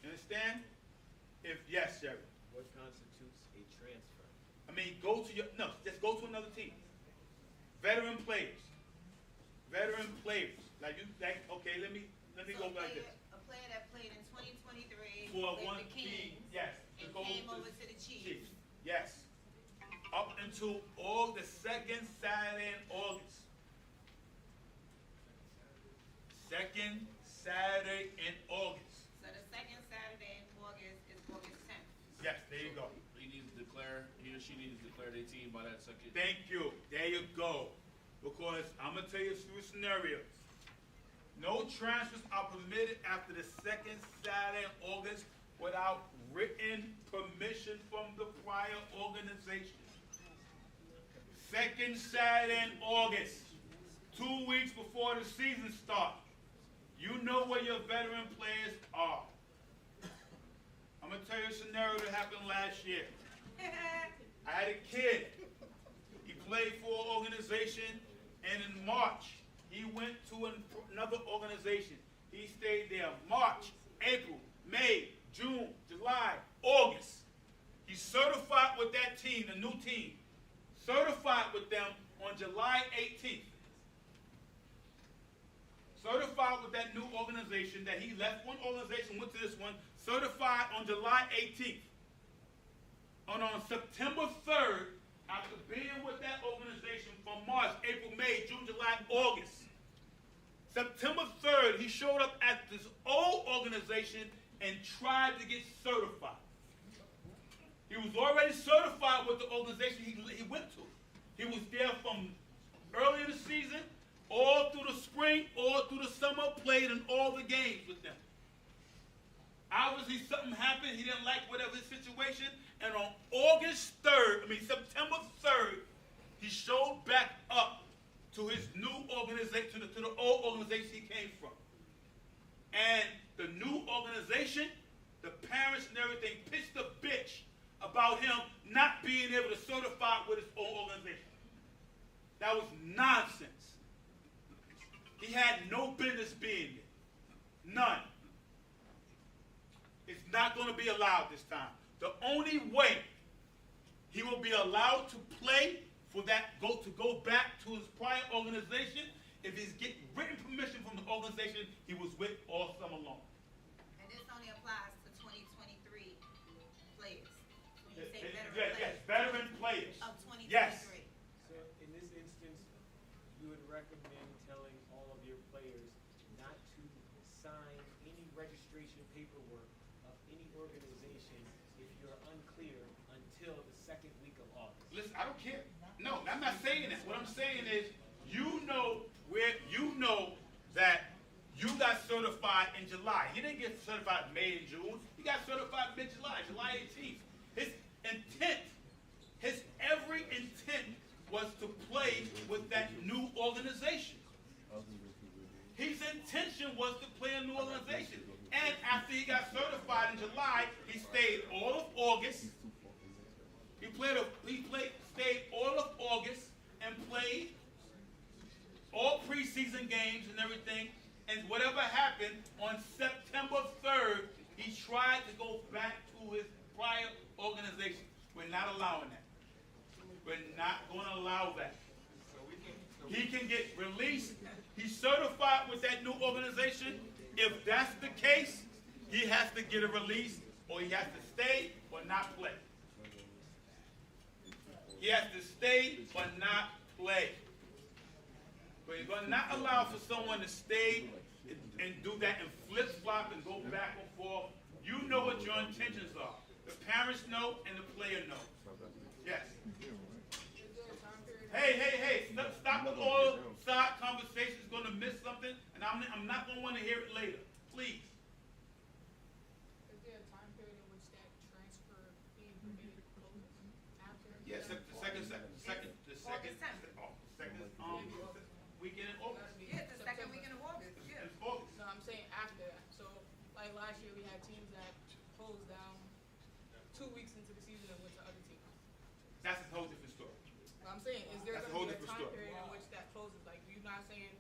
You understand? Yes, Sherry. What constitutes a transfer? Just go to another team. Veteran players. Okay, let me go like this. A player that played in 2023 For with one the team, Kings yes. and go came over to the Chiefs. Yes. Up until all the second Saturday in August. Second Saturday in August. So the second Saturday in August is August 10th. Yes, there you go. He or she needs to declare their team by that second. Thank you. There you go. Because I'm going to tell you a few scenarios. No transfers are permitted after the second Saturday in August without written permission from the prior organization. Second Saturday in August, 2 weeks before the season starts. You know where your veteran players are. I'm going to tell you a scenario that happened last year. I had a kid. He played for an organization, and in March, he went to another organization. He stayed there March, April, May, June, July, August. He certified with that team, the new team. Certified with them on July 18th. Certified with that new organization that he left one organization, went to this one, certified on July 18th. And on September 3rd, after being with that organization from March, April, May, June, July, August, September 3rd, he showed up at this old organization and tried to get certified. He was already certified with the organization he went to. He was there from early in the season, all through the spring, all through the summer, played in all the games with them. Obviously, something happened. He didn't like whatever his situation. And on September 3rd, he showed back up to his new organization, to the old organization he came from. And the new organization, the parents and everything, pitched a bitch about him not being able to certify with his own organization. That was nonsense. He had no business being there. None. It's not going to be allowed this time. The only way he will be allowed to play for that, to go back to his prior organization, if he's getting written permission from the organization he was with all summer long. And this only applies to 2023 players. When you say veteran Yes, players. veteran players. Of 2023. Yes. So in this instance, you would recommend telling all of your players not to sign any registration paperwork of any organization if you're unclear until the second week of August. Listen, I don't care. No, I'm not saying that. What I'm saying is, you know that you got certified in July. He didn't get certified May and June. He got certified mid-July, July 18th. His every intent was to play with that new organization. His intention was to play a new organization. And after he got certified in July, he stayed all of August. Stayed all of August and played all preseason games and everything. And whatever happened on September 3rd, he tried to go back to his prior organization. We're not allowing that. We're not going to allow that. He can get released. He's certified with that new organization. If that's the case, he has to get a release, or he has to stay or not play. He has to stay or not play. But you're going to not allow for someone to stay and do that and flip-flop and go back and forth. You know what your intentions are. The parents know and the player knows. Yes. Hey, stop with all side conversations, gonna miss something, and I'm not gonna wanna hear it later, please. Is there a time period in which that transfer being permitted closes after? Yes, the second weekend in August. Yeah, the second weekend of August, yeah. It's August. No, I'm saying after that. So, like last year, we had teams that closed down 2 weeks into the season and went to other teams. That's a whole different story. But I'm saying, is there That's a gonna whole be a different time story. period in which that closes? Like, you're not saying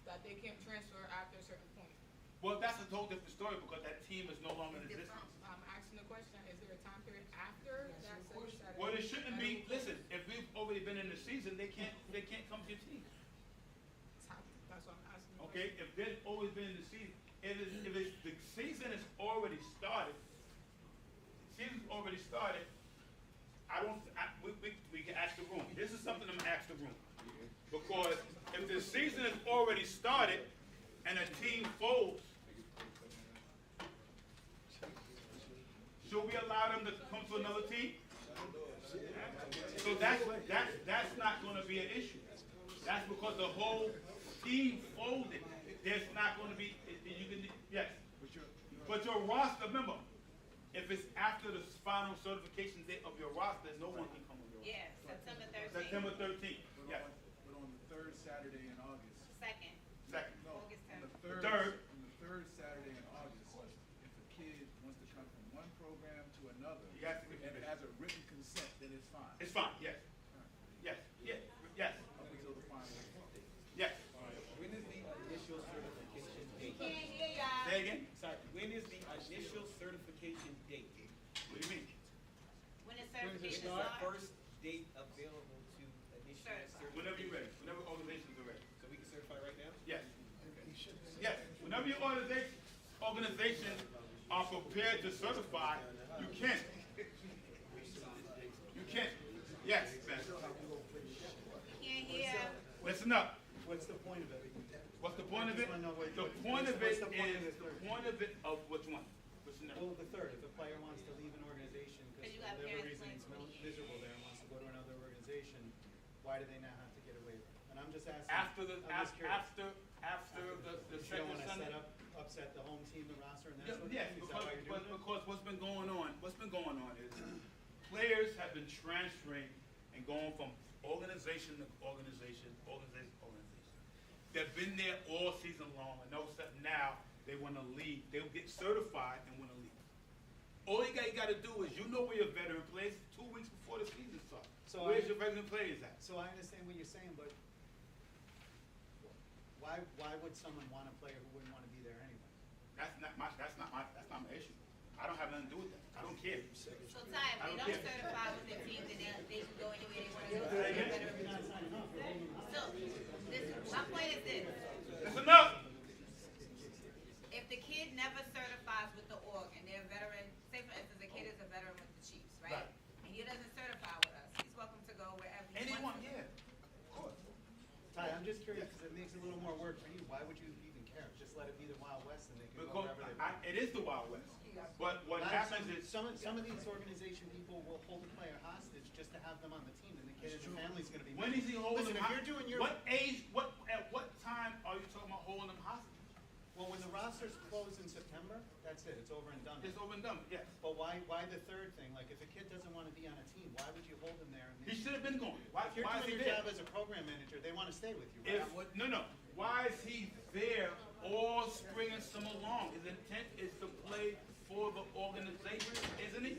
that they can't transfer after a certain point. Well, that's a whole different story because that team is no longer in existence. I'm asking the question, is there a time period after that second Saturday? Well, it shouldn't be, listen, if we've already been in the season, they can't come to your team. That's what I'm asking. the Okay, if they've always been in the season, if the season is already started, we can ask the room. This is something I'm gonna ask the room. Because if the season is already started and a team folds, should we allow them to come to another team? So that's not gonna be an issue. That's because the whole team folded. There's not gonna be, yes. But your roster, remember, if it's after the final certification date of your roster, no one can come on your roster. Yeah, September 13th. September 13th, yes. But on the third Saturday in August. Second, Second. No, August on 10th. the Third. On the third Saturday in August, if a kid wants to come from one program to another, You have to get and permission. has a written consent, then it's fine. It's fine, yes. Yes, yes, Up until the final. yes. When is the initial certification date? Can't hear y'all. Say again? Sorry, when is the initial certification date? What do you mean? When the When is the certification start starts? first date available to initiate certification? Whenever you're ready, whenever organizations are ready. So we can certify right now? Yes. Yes, whenever your organizations are prepared to certify, you can. You can. Yes, Ben. Can't hear. Listen up. What's the point of it? What's the point of it? I just wanna know what- The what- point of what's it the point of is, the the third? point of it of which one? What's the Well, the third, if a player wants to leave an organization Because because you for got whatever parents reason playing it's 20 years. miserable there and wants to go to another organization, why do they now have to get a waiver? And I'm just asking. After the, I'm just curious. after the You don't second wanna Sunday. upset the home team, the roster, and that Yeah, sort of yes, thing? Is that why you're doing it? because what's been going on is players have been transferring and going from organization to organization. They've been there all season long, and now they want to leave. They'll get certified and want to leave. All you got to do is, you know where your veteran plays 2 weeks before the season starts. So Where's your veteran players at? So I understand what you're saying, but why would someone want a player who wouldn't wanna be there anyway? That's not my issue. I don't have nothing to do with that. I don't care. So Ty, if I they don't don't care. certify with their team, then they can go anywhere they want to go. Say again? You're not signing up, you're holding them So, my point is this, Listen up. if the kid never certifies with the org and they're a veteran, say for instance, the kid is a veteran with the Chiefs, right? Right. And he doesn't certify with us, he's welcome to go wherever he Anyone, wants to. yeah. Of course. Ty, I'm just curious, because it makes it a little more work for you. Why would you even care? Just let it be the Wild West and they can go Because wherever they want. it is the Wild West. But what happens is, Some of these organization people will hold a player hostage just to have them on the team, and the kid and the family's gonna be. when is he holding Listen, them if hostage? you're doing your. What age, at what time are you talking about holding them hostage? Well, when the rosters close in September, that's it, it's over and done. It's over and done, yes. But why the third thing? Like, if a kid doesn't wanna be on a team, why would you hold him there? He should have been going. Why If you're is he doing your there? job as a program manager, they wanna stay with you, right? No. Why is he there all spring and summer long? His intent is to play for the organization, isn't he?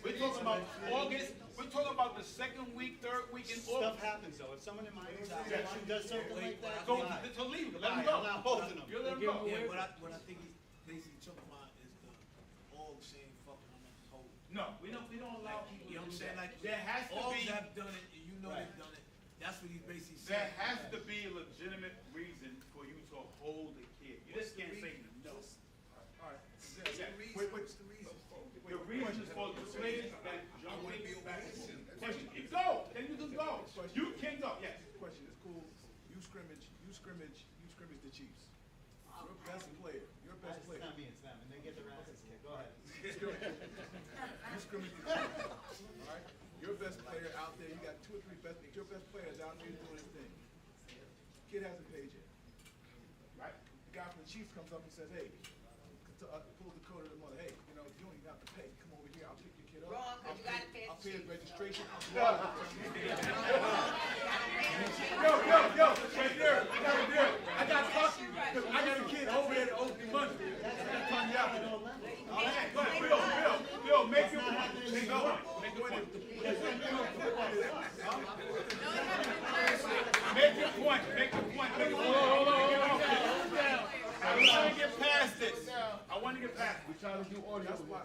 We're talking about August, we're talking about the second week, third week in Stuff August. happens though. If someone in my organization does something like that, So, why? to leave, let him Why? go. I'm not holding him. You let him go. Yeah, what I think he's basically talking about is the all saying fucking I'm not just holding. No, we don't allow people You know to what I'm do saying? that. Like There has to all be, have done it, and you know Right. they've done it. That's what he's basically there saying. has to be a legitimate reason for you to hold a kid. You just can't say no. All right. Yeah. What's the reason? The reason is for the players that I jump want to be in. obedient. Question, you go, then you can go. You can go, yes. Question is cool. You scrimmage the Chiefs. Your best player, It's not me, it's them, and they get their asses kicked. Go ahead. you scrimmage the Chiefs. All right? Your best player out there. You got 2 or 3 best. Your best players out there doing his thing. Kid hasn't paid yet. Right? The guy from the Chiefs comes up and says, "Hey," pulls the code of the mother. "Hey, you know, you don't even have to pay. Come over here. I'll pick your kid up. Wrong, 'cause you gotta pay I'll the pay his Chiefs. registration." Yo, right there. I got to talk to you because I got a kid over there that owes me money. Come me out. Bill, make your point. Make your point. Make your point. Make your point. Make your point. Hold on. I want to get past this. I want to get past it. We try to do audio. That's why.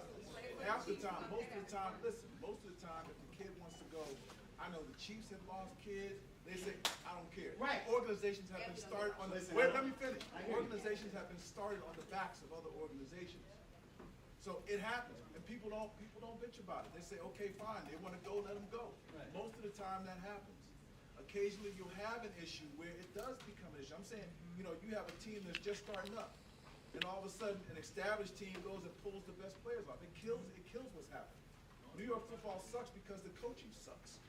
Half the time, most of the time, listen, most of the time, if the kid wants to go, I know the Chiefs have lost kids. They say, I don't care. Right. Organizations have been started on the, wait, let me finish. Organizations have been started on the backs of other organizations. So it happens, and people don't bitch about it. They say, okay, fine, they want to go, let them go. Right. Most of the time that happens. Occasionally you'll have an issue where it does become an issue. I'm saying, you know, you have a team that's just starting up, and all of a sudden an established team goes and pulls the best players off. It kills what's happening. New York football sucks because the coaching sucks.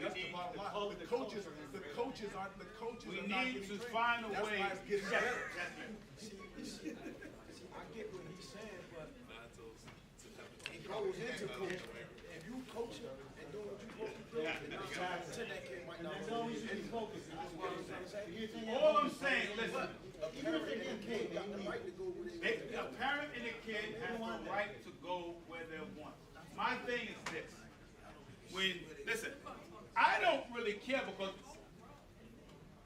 That's the bottom line. The coaches are not getting trained. We need to find a way. That's why it's getting better. I get what he's saying, but it goes into coaching. If you coach it and do what you're supposed to do, then that kid might not. That's always should be focused. All I'm saying, listen, Even if they get paid, they got the right to go where they a parent and a kid have the right to go where they want. My thing is this. Listen, I don't really care because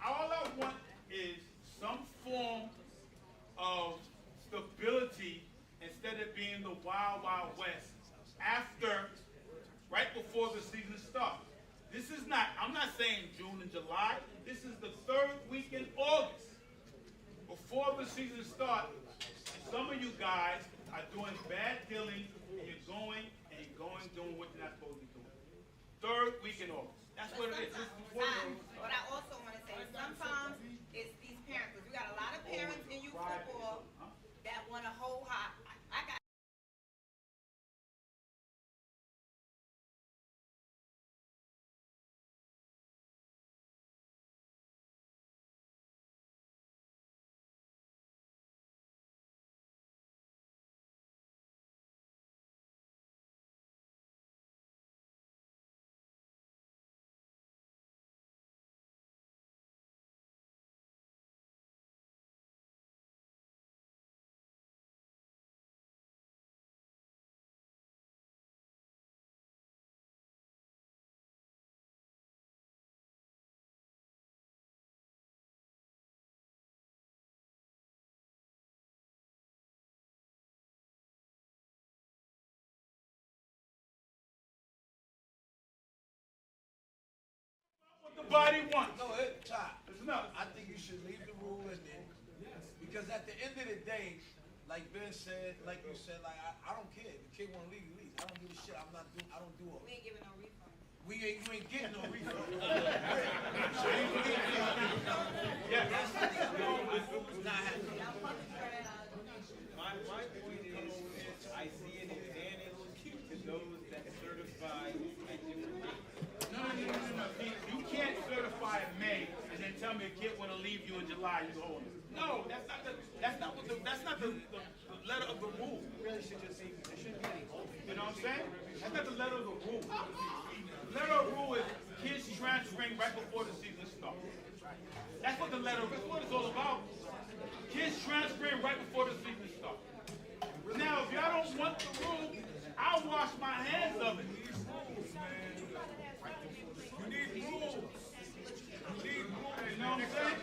all I want is some form of stability instead of being the wild, wild west after, right before the season starts. This is not, I'm not saying June and July. This is the 3rd week in August. Before the season starts, some of you guys are doing bad dealing and you're going doing what you're not supposed to be doing. 3rd week in August. That's what it is. This is before the season starts. But I also want to say, sometimes it's these parents, because you got a lot of parents in youth football that want to hold high. I got What the body wants. No, Todd, Listen up. I think you should leave the rule in there. Because at the end of the day, like Ben said, like you said, like I don't care. If the kid wanna leave, he leaves. I don't give a shit. I don't do all we ain't giving no refund. you ain't getting no refund. Yeah. Not happening. My point is, I see an advantage to those that certify at different dates. No. You can't certify in May and then tell me a kid want to leave you in July. You hold him. No, that's not the letter of the rule. Really should just say, there shouldn't be any holding. You know what I'm saying? That's not the letter of the rule. The letter of the rule is kids transferring right before the season starts. That's what the letter of what it's all about. Kids transferring right before the season starts. Now, if y'all don't want the rule, I'll wash my hands of it. You need rules. You know what I'm saying?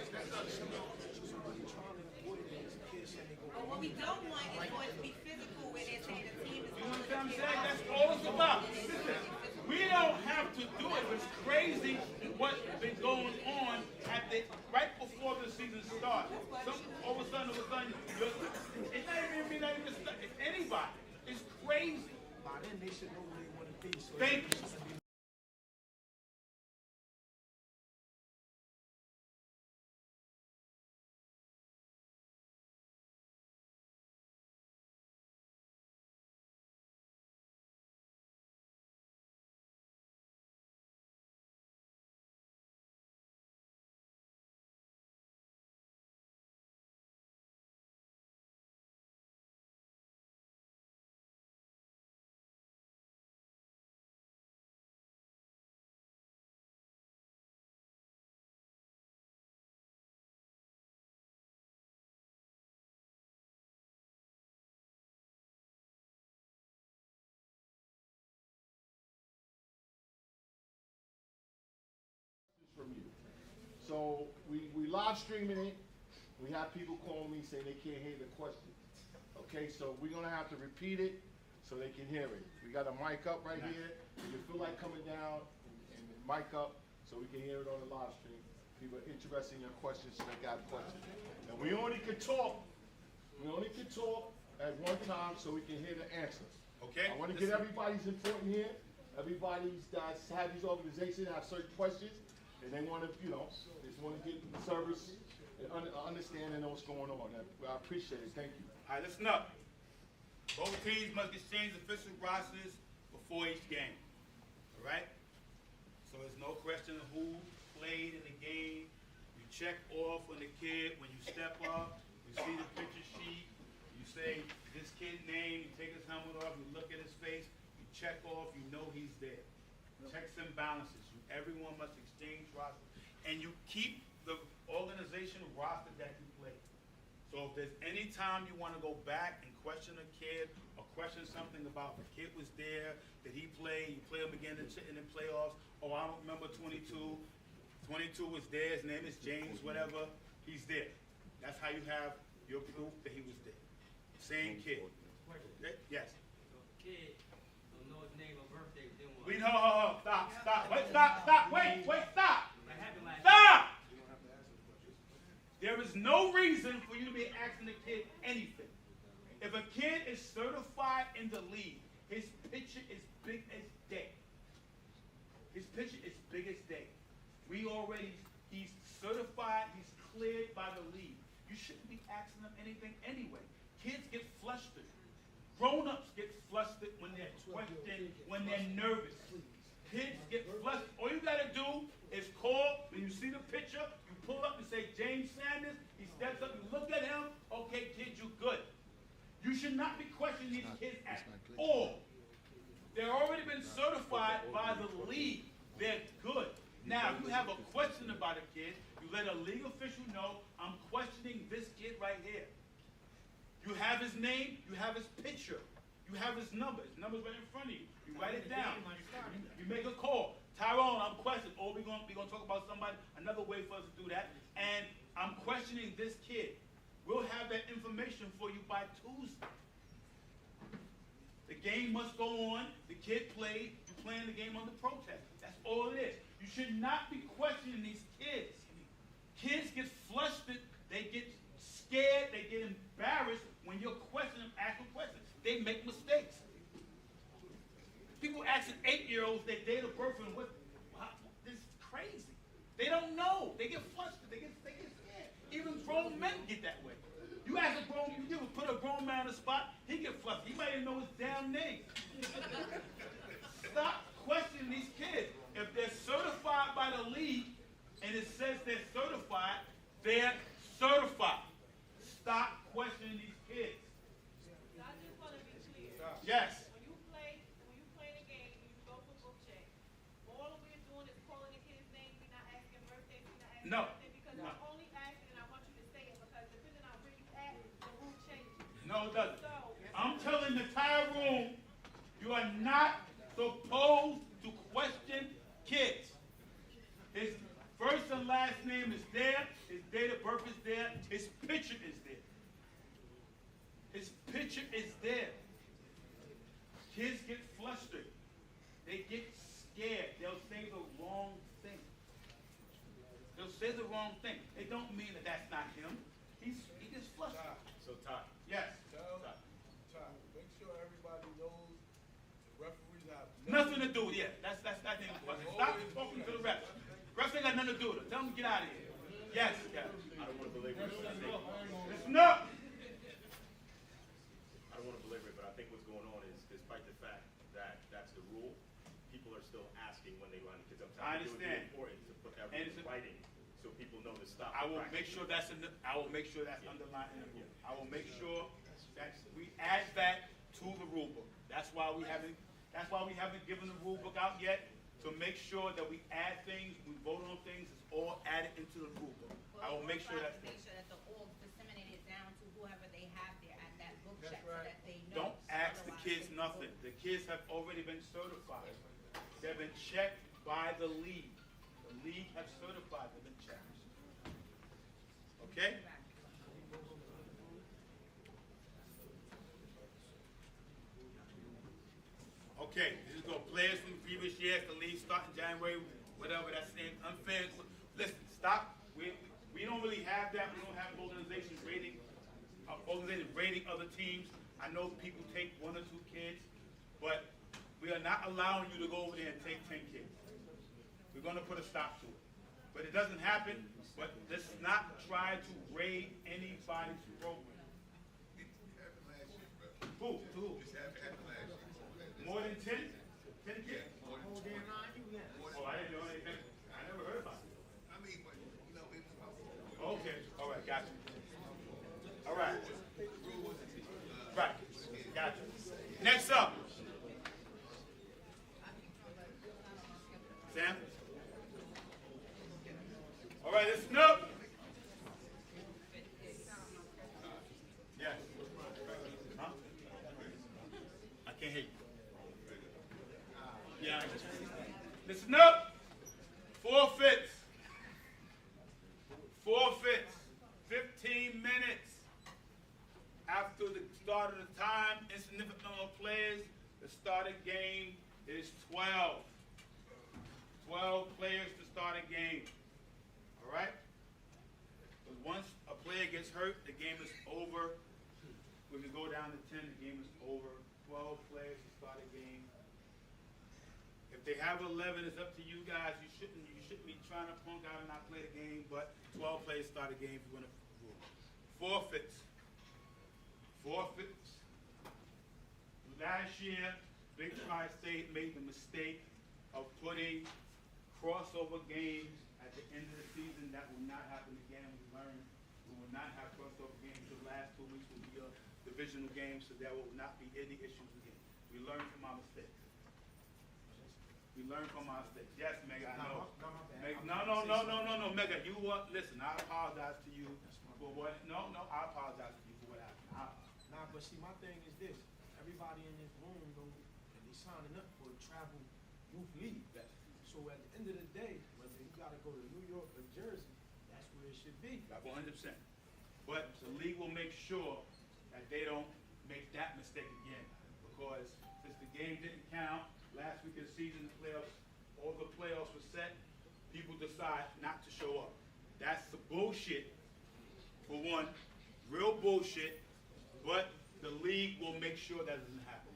But what we don't want is for it to be physical where they're saying the team is You know what I'm saying? That's all it's about. Listen, we don't have to do it. It's crazy what's been going on at the right before the season starts. All of a sudden, it's not even it's anybody. It's crazy. By then, they should know where they wanna be. So Thank you. So we live streaming it. We have people calling me saying they can't hear the question. Okay, so we're gonna have to repeat it so they can hear it. We got a mic up right here. If you feel like coming down and mic up so we can hear it on the live stream. People are interested in your questions, so they got questions. And we only can talk. We only can talk at one time so we can hear the answers. Okay? I want to get everybody's input in here. Everybody's that have these organizations have certain questions, and they want to, you know, just want to get service and understanding of what's going on. I appreciate it. Thank you. All right, listen up. Both teams must exchange official rosters before each game. All right? So there's no question of who played in the game. You check off on the kid when you step up. You see the picture sheet. You say this kid's name. You take his helmet off. You look at his face. You check off. You know he's there. Checks and balances. Everyone must exchange rosters. And you keep the organization roster that you play. So if there's any time you want to go back and question a kid or question something about the kid was there, did he play, you play him again in the playoffs, oh, I don't remember 22. 22 was there, his name is James, whatever, he's there. That's how you have your proof that he was there. Same kid. Yes. Kid don't know his name or birthday, then what? Wait, stop, wait, stop, wait, stop. That happened last Stop! There is no reason for you to be asking the kid anything. If a kid is certified in the league, his picture is big as day. His picture is big as day. He's certified, he's cleared by the league. You shouldn't be asking him anything anyway. Kids get flustered. Grown-ups get flustered when they're questioned, when they're nervous. Kids get flustered. All you gotta do is call, when you see the picture, you pull up and say, James Sanders, he steps up, you look at him, okay, kid, you good. You should not be questioning these kids at all. They've already been certified by the league. They're good. Now, if you have a question about a kid, you let a league official know, I'm questioning this kid right here. You have his name, you have his picture, you have his number. His number's right in front of you. You write it down. You make a call. Tyrone, I'm questioning. Oh, we're gonna talk about somebody, another way for us to do that. And I'm questioning this kid. We'll have that information for you by Tuesday. The game must go on. The kid played. You're playing the game under protest. That's all it is. You should not be questioning these kids. Kids get flustered. They get scared. They get embarrassed when you're questioning them, asking questions. They make mistakes. People asking 8-year-olds their date of birth and this is crazy. They don't know. They get flustered. They get scared. Even grown men get that way. You ask a grown, you put a grown man on the spot, he get flustered. He might even know his damn name. Stop questioning these kids. If they're certified by the league and it says they're certified, they're certified. Stop questioning these kids. I just want to be clear. Yes. When you play the game, you go for book check. All we're doing is calling the kid's name. We're not asking birthdays. We're not asking No. birthday because I'm only asking, and I want you to say it because depending on where you at, the rule changes. No, it doesn't. So, I'm telling the entire room, you are not supposed to question kids. His first and last name is there. His date of birth is there. His picture is there. His picture is there. Kids get flustered. They get scared. They'll say the wrong thing. They'll say the wrong thing. It don't mean that that's not him. He gets flustered. So, Todd. Yes. Make sure everybody knows the referees have Nothing to do with it. That's not even a question. Stop talking to the refs. Refs ain't got nothing to do with it. Tell them to get out of here. Yes. I don't want to belabor it. Listen up. I don't want to belabor it, but I think what's going on is, despite the fact that that's the rule, people are still asking when they run because I'm I telling you, it would understand. be important to put that And rule in writing so people know to stop. I will the make practice. sure that's underlined in the rule. I will make sure that we add that to the rule book. That's why we haven't given the rule book out yet, to make sure that we add things, we vote on things, it's all added into the rule book. I will make sure that. Make sure that the org disseminate it down to whoever they have there at that book check so that they know. Don't ask the kids nothing. The kids have already been certified. They've been checked by the league. The league have certified them and checked. Okay? Okay, this is go players from the previous years, the league starting January, whatever, that's unfair. Listen, stop. We don't really have that. We don't have organizations rating other teams. I know people take 1 or 2 kids, but we are not allowing you to go over there and take 10 kids. We're going to put a stop to it. But it doesn't happen, but let's not try to raid anybody's program. Who? More than 10? 10 kids? Oh, I didn't know anything. I never heard about it. Okay, all right, gotcha. All right. Right, gotcha. Next up. Sam? All right, listen up. Yes. Huh? I can't hear you. Yeah. Listen up. Forfeits. 15 minutes after the start of the time. Insignificant number of players. The starting game is 12. 12 players to start a game. All right? But once a player gets hurt, the game is over. When you go down to 10, the game is over. 12 players to start a game. If they have 11, it's up to you guys. You shouldn't be trying to punk out and not play the game, but 12 players start a game if you want to. Forfeits. Last year, Big Tri-State made the mistake of putting crossover games at the end of the season. That will not happen again. We learned we will not have crossover games. The last 2 weeks will be a divisional game, so there will not be any issues again. We learned from our mistakes. Yes, Mega, I know. No, Mega, you what? Listen, I apologize to you for what? No, I apologize to you for what happened. Nah, but see, my thing is this. Everybody in this room, though, and they signing up for a travel youth league. So at the end of the day, whether you got to go to New York or Jersey, that's where it should be. 100%. But the league will make sure that they don't make that mistake again. Because since the game didn't count, last week of the season, all the playoffs were set, people decide not to show up. That's the bullshit, for one, real bullshit, but the league will make sure that doesn't happen.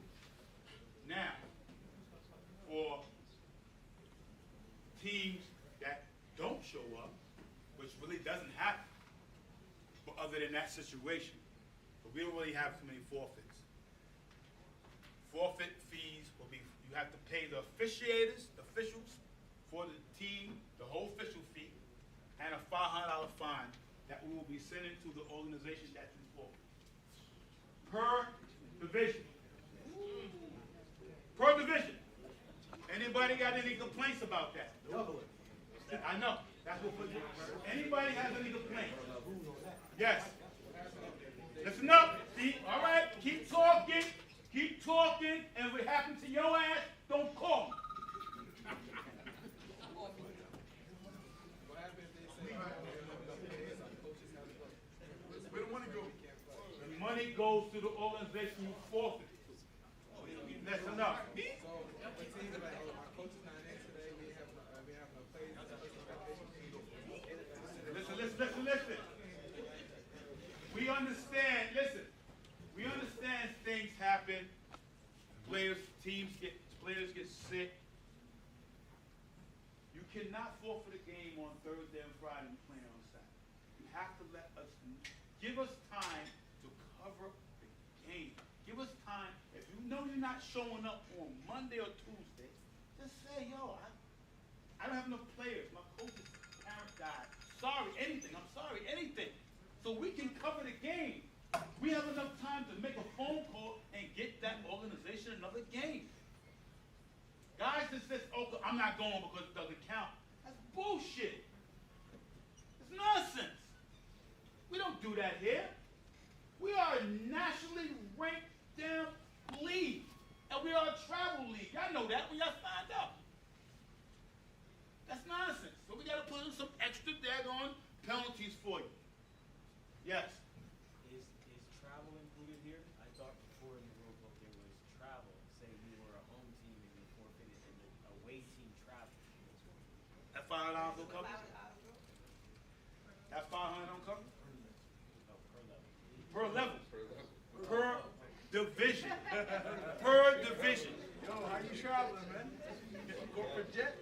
Now, for teams that don't show up, which really doesn't happen, but other than that situation, but we don't really have too many forfeits. Forfeit fees will be, you have to pay the officials for the team, the whole official fee, and a $500 fine that we will be sending to the organization that you forfeit. Per division. Per division. Anybody got any complaints about that? I know. That's what we're doing. Anybody has any complaints? Yes. Listen up. See? All right. Keep talking. Keep talking. And if it happens to your ass, don't call me. Where the money go? The money goes to the organization you forfeit. That's enough. Listen. We understand, we understand things happen. Players get sick. You cannot forfeit a game on Thursday and Friday and play on Saturday. You have to give us time to cover the game. Give us time. If you know you're not showing up on Monday or Tuesday, just say, yo, I don't have enough players. My coach's parent died. Sorry, anything. I'm sorry, anything. So we can cover the game. We have enough time to make a phone call and get that organization another game. Guys that says, oh, I'm not going because it doesn't count. That's bullshit. It's nonsense. We don't do that here. We are a nationally ranked damn league. And we are a travel league. Y'all know that when y'all signed up. That's nonsense. So we got to put in some extra daggone penalties for you. travel. That $500 don't cover? That 500 don't cover? Per level. Per division. Per division. Yo, how you traveling, man? Corporate jet?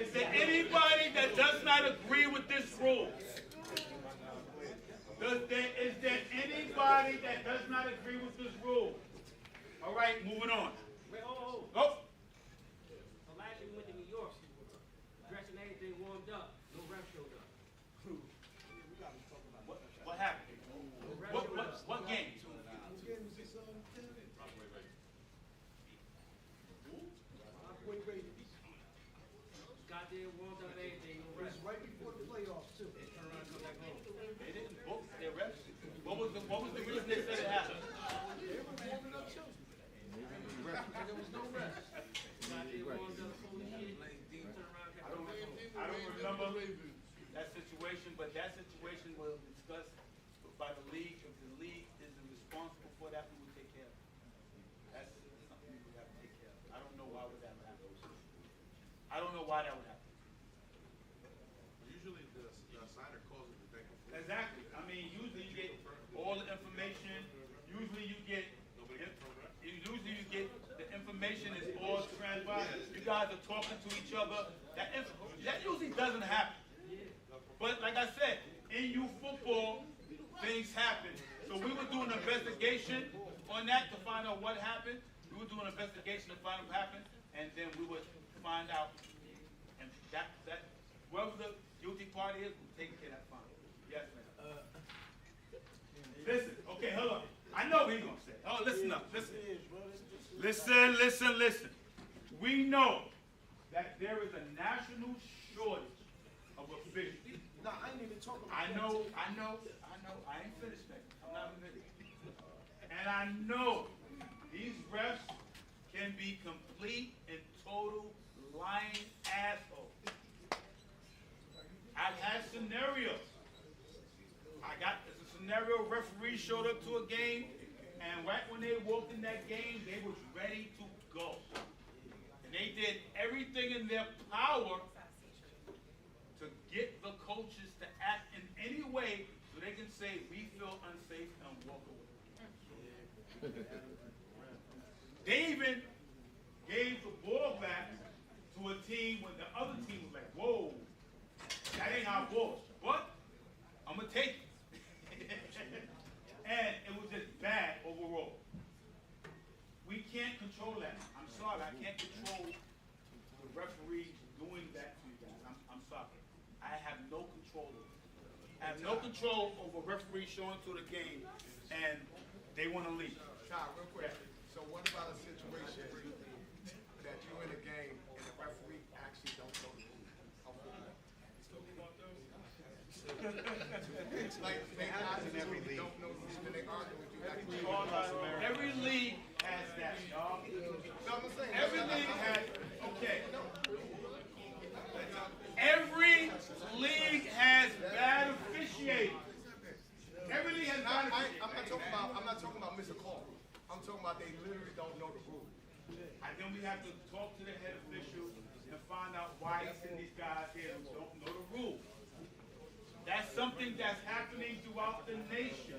Is there anybody that does not agree with this rule? Is there anybody that does not agree with this rule? All right, moving on. Wait, oh. Oh, So last year we went to New York, dressing everything warmed up, no ref showed up. what happened? What game? Got there, warmed up everything, no ref. It's right before the playoffs too. They didn't book their reps. What was the reason they said it happened? They were warming up too. And there was no rest. Got there, warmed up, full of shit, turn around, kept on I don't remember that situation, but that situation was discussed by the league. If the league is responsible for that, we will take care of it. That's something we would have to take care of. I don't know why would that happen. I don't know why that would happen. Usually the signer calls it the day before. Exactly. I mean, usually you get all the information. Usually you get the information is all transpired. You guys are talking to each other. That usually doesn't happen. But like I said, in youth football, things happen. So we would do an investigation on that to find out what happened. We would do an investigation to find out what happened, and then we would find out. And that whoever the guilty party is, we'll take care of that fine. Yes, ma'am. Listen, okay, hold on. I know what he's gonna say. Oh, listen up, listen. Listen. We know that there is a national shortage of officials. No, I ain't even talking about I know. I ain't finished, man. I'm not even finished. And I know these refs can be complete and total lying assholes. I've had scenarios. It's a scenario, referee showed up to a game, and right when they walked in that game, they was ready to go. And they did everything in their power to get the coaches to act in any way so they can say, we feel unsafe and walk away. They even gave the ball back to a team when the other team was like, whoa, that ain't our ball. What? I'm going to take it. And it was just bad overall. We can't control that. I'm sorry, I can't control the referee doing that to you guys. I'm sorry. I have no control over it. I have no control over referees showing to the game and they want to leave. Ty, real quick. So what about a situation that you're in a game and the referee actually don't know the rules of football? Like they absolutely don't know the rules and they argue with you. Every league has that, dog. Every league has, okay. Every league has bad officiating. Every league has bad officiating. I'm not talking about miss a call. I'm talking about they literally don't know the rules. And then we have to talk to the head official and find out why he's sending these guys here who don't know the rules. That's something that's happening throughout the nation.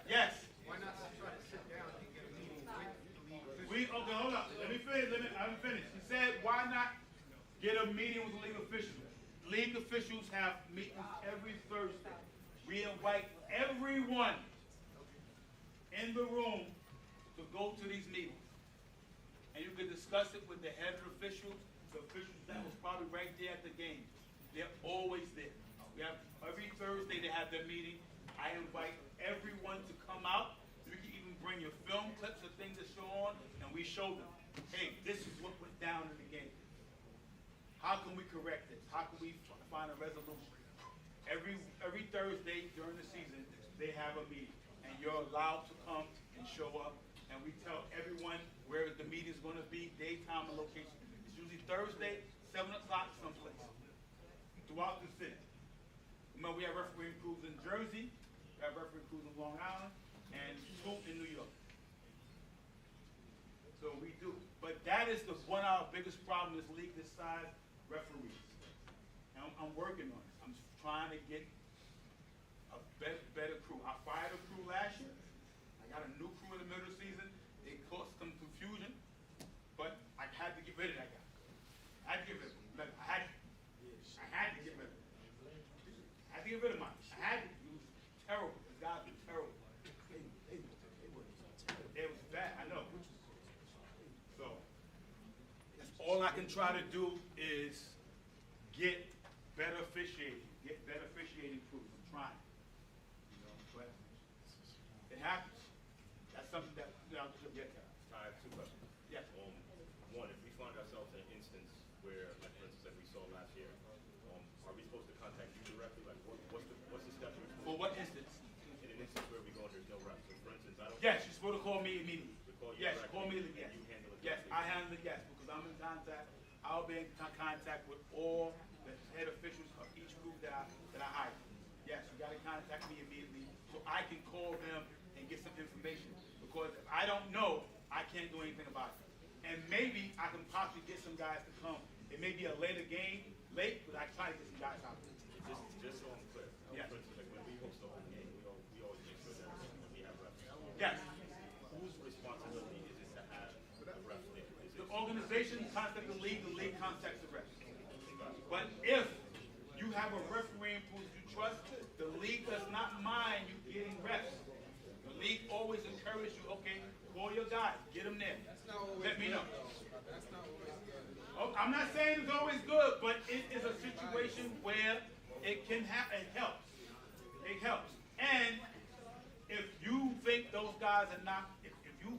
Yes. Why not try to sit down and get a meeting with the league? Okay, hold up. Let me finish. I haven't finished. He said, why not get a meeting with the league officials? League officials have meetings every Thursday. We invite everyone in the room to go to these meetings. And you can discuss it with the head officials, the officials that was probably right there at the game. They're always there. We have every Thursday they have their meeting. I invite everyone to come out. You can even bring your film clips or things to show on, and we show them, hey, this is what went down in the game. How can we correct this? How can we find a resolution? Every Thursday during the season, they have a meeting, and you're allowed to come and show up, and we tell everyone where the meeting is going to be, day, time, and location. It's usually Thursday, 7 o'clock someplace throughout the city. Remember, we have refereeing crews in Jersey, we have refereeing crews in Long Island, and 2 in New York. So we do. But that is one of our biggest problems in this league this size, referees. And I'm working on it. I'm trying to get a better crew. I fired a crew last year. I got a new crew in the middle of the season. It caused some confusion, but I had to get rid of that guy. I had to get rid of him. I had to get rid of him. I had to get rid of mine. I had to. He was terrible. The guys were terrible. It was bad. I know. So all I can try to do is get better officiating crews. I'm trying. You know, but it happens. That's something that I have two questions. Yes. One, if we find ourselves in an instance where, like for instance, like we saw last year, are we supposed to contact you directly? Like, what's the step? For what instance? In an instance where we go and there's no reps. So, for instance, I don't. Yes, you're supposed to call me immediately. Call you Yes, directly, call me immediately. and you handle it Yes, directly. I handle it. Yes, because I'm in contact. I'll be in contact with all the head officials of each group that I hire. Yes, you got to contact me immediately so I can call them and get some information. Because if I don't know, I can't do anything about it. And maybe I can possibly get some guys to come. It may be a later game, but I try to get some guys out there. Just so I'm clear. Yes. For instance, like when we host the home game, we always make sure that we have reps. Yes. Whose responsibility is it to have the refs there? Is The it organization contacts the league contacts the refs. But if you have a referee in pool that you trust, the league does not mind you getting refs. The league always encourages you, okay, call your guy, get him there. Let me know. That's not always good. Oh, I'm not saying it's always good, but it is a situation where it can happen. It helps. It helps. And if you think those guys are not, if you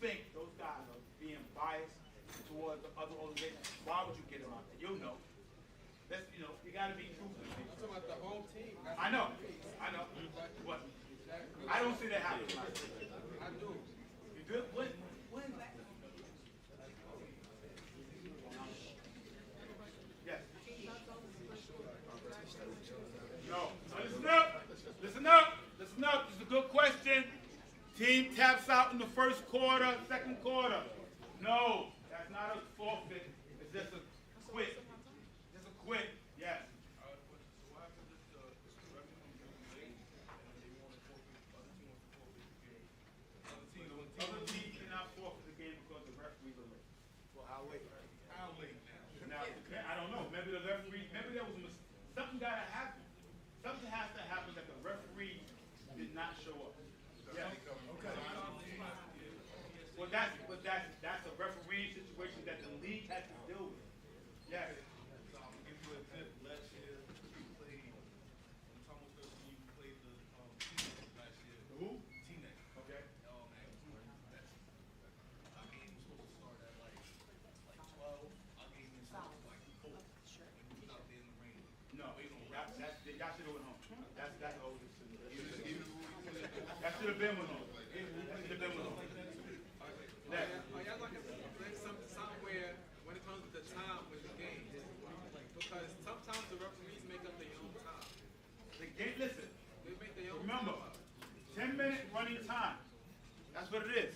think those guys are being biased towards the other organizations, why would you get them out there? You know. That's, you got to be truthful. I'm talking about the home team. I know. What? I don't see that happening. I do. You do? When? Yes. No. Listen up. This is a good question. Team taps out in the first quarter, second quarter. No, that's not a forfeit. It's just a quit. Just a quit. Yes. Other teams cannot forfeit the game because the referees are late. Well, how late? How late now? Now, I don't know. Maybe the referee, maybe there was something got to happen. Something has to happen that the referee did not show up. Yes. Okay. Well, that's a referee situation that the league has to deal with. Yes. Last year, you played, Thomas Wilson, you played the T-Net last year. Who? T-Net. Okay. Oh, man. Our game was supposed to start at like 12. Our game was supposed to like 4. And we was out there in the rain. No, y'all should have went home. That's old. That should have been went home. Should have been went home. Are y'all going to implement somewhere when it comes to the time with the game? Because sometimes the referees make up their own time. The game, listen. They make their own Remember, time up. 10-minute running time. That's what it is.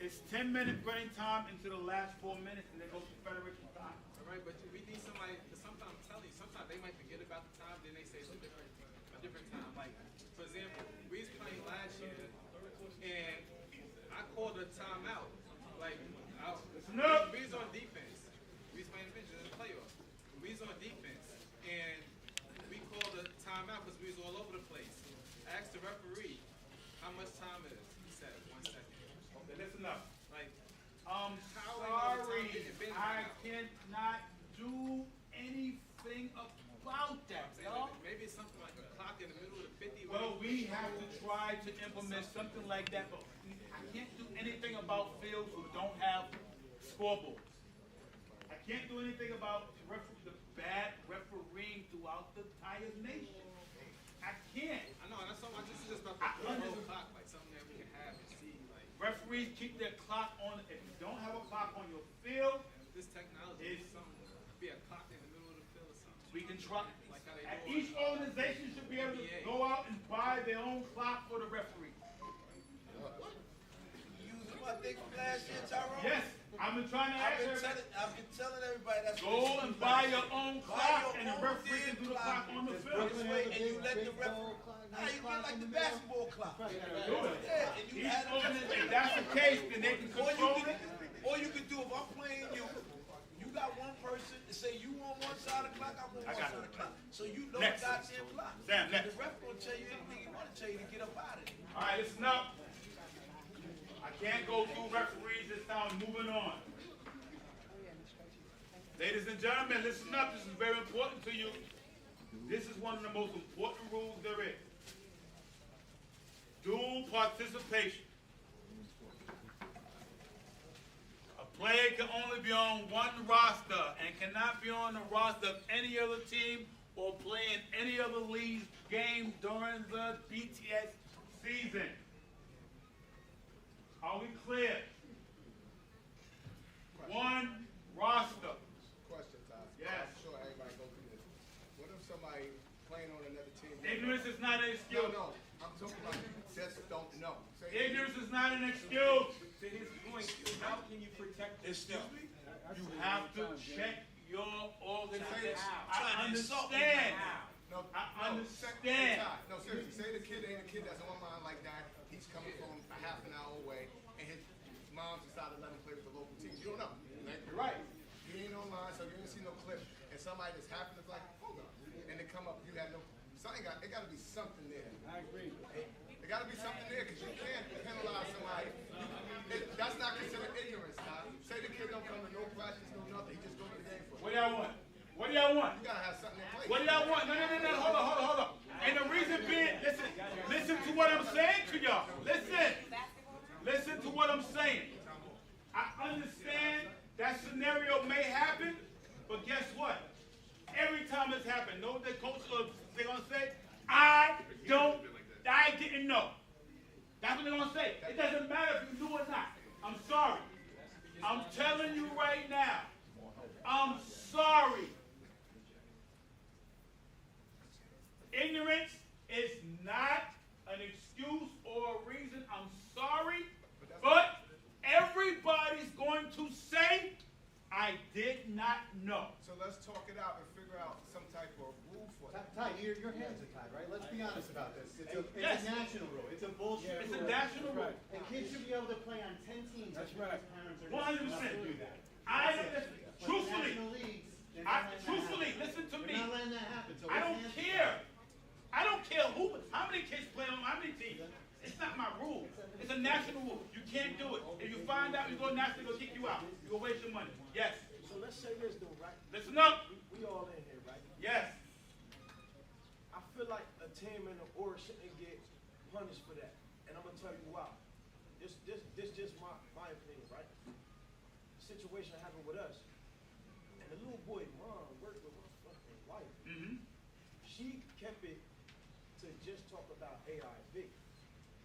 It's 10-minute running time into the last 4 minutes, and then goes to Federation time. All right, but we need somebody to sometimes tell you. Sometimes they might forget about the time, then they say it's a different time. Like, for example, we was playing last year, and I called a timeout. Like, we was on defense. We was playing defense in the playoffs. We was on defense, and we called a timeout because we was all over the place. I asked the referee how much time it is. He said 1 second. Okay, listen up. Like, Sorry, I cannot do anything about that, y'all. Maybe it's something like a clock in the middle of the 50. Well, we have to try to implement something like that, but I can't do anything about fields who don't have scoreboards. I can't do anything about the bad refereeing throughout the entire nation. I can't. I know, that's something. This is just about the whole clock, like something that we can have and see. Like, referees keep their clock on. If you don't have a clock on your field, this technology is something. Be a clock in the middle of the field or something. we can try. Like how they And do each organization should be able to NBA. go out and buy their own clock for the referee. You using my thing from last year, Tyrone? Yes, I've been trying to ask everybody. I've been telling everybody that's Go and buy your own clock, and the referee can do the clock on the field. This way, and you let the referee. Now you get like the basketball clock. Yeah, and you add If that's the case, then they can control it. Or you can do, if I'm playing you, you got one person to say you on one side of the clock, I'm on one side of the clock. So you know the goddamn clock. Sam, next. The ref gonna tell you anything he wanna tell you to get up out of it. All right, listen up. I can't go through referees this time. Moving on. Ladies and gentlemen, listen up. This is very important to you. This is one of the most important rules there is. Dual participation. A player can only be on one roster and cannot be on the roster of any other team or play in any other league game during the BTS season. Are we clear? One roster. Question, Todd. Yes. I'm sure everybody go through this. What if somebody playing on another team? Ignorance is not an excuse. No, I'm talking about just don't know. Ignorance is not an excuse. To his point, how can you protect yourself? You have to check your organization. I insult understand. No, I understand. understand. No, seriously, say the kid ain't a kid that's online like that. He's coming from a half an hour away, and his mom decided to let him play with the local team. You don't know. You're right. He ain't online, so you ain't see no clip. And somebody just happened to be like, hold on. And they come up, you had no, something got, it got to be something there. I agree. There got to be something there, because you can't penalize somebody. That's not considered ignorance, Todd. Say the kid don't come to no practice, no nothing. He just go to the game for it. What do y'all want? What do y'all want? You got to have something in place. What do y'all want? No. Hold on. And the reason being, listen to what I'm saying to y'all. Listen to what I'm saying. I understand that scenario may happen, but guess what? Every time it's happened, know what the coach they're gonna say? I didn't know. That's what they're gonna say. It doesn't matter if you knew or not. I'm sorry. I'm telling you right now. I'm sorry. Ignorance is not an excuse or a reason. I'm sorry, but everybody's going to say, I did not know. So let's talk it out and figure out some type of rule for it. Ty, your hands are tied, right? Let's be honest about this. It's a Yes. national rule. It's a bullshit It's rule. a national rule. And kids should be able to play on 10 teams. That's right. Parents are 100%. to do that. Truthfully, National leagues, listen to me. they're not letting that happen. So I let's don't answer care. I don't care how many kids play on how many teams. It's not my rule. It's a national rule. You can't do it. If you find out, you go national, they'll kick you out. You go waste your money. Yes. So let's say this though, right? Listen up. We all in here, right? Yes. I feel like a team in the org shouldn't get punished for that. And I'm gonna tell you why. This just my opinion, right? The situation happened with us. And the little boy mom worked with my fucking wife. Mm-hmm. She kept it to just talk about AIV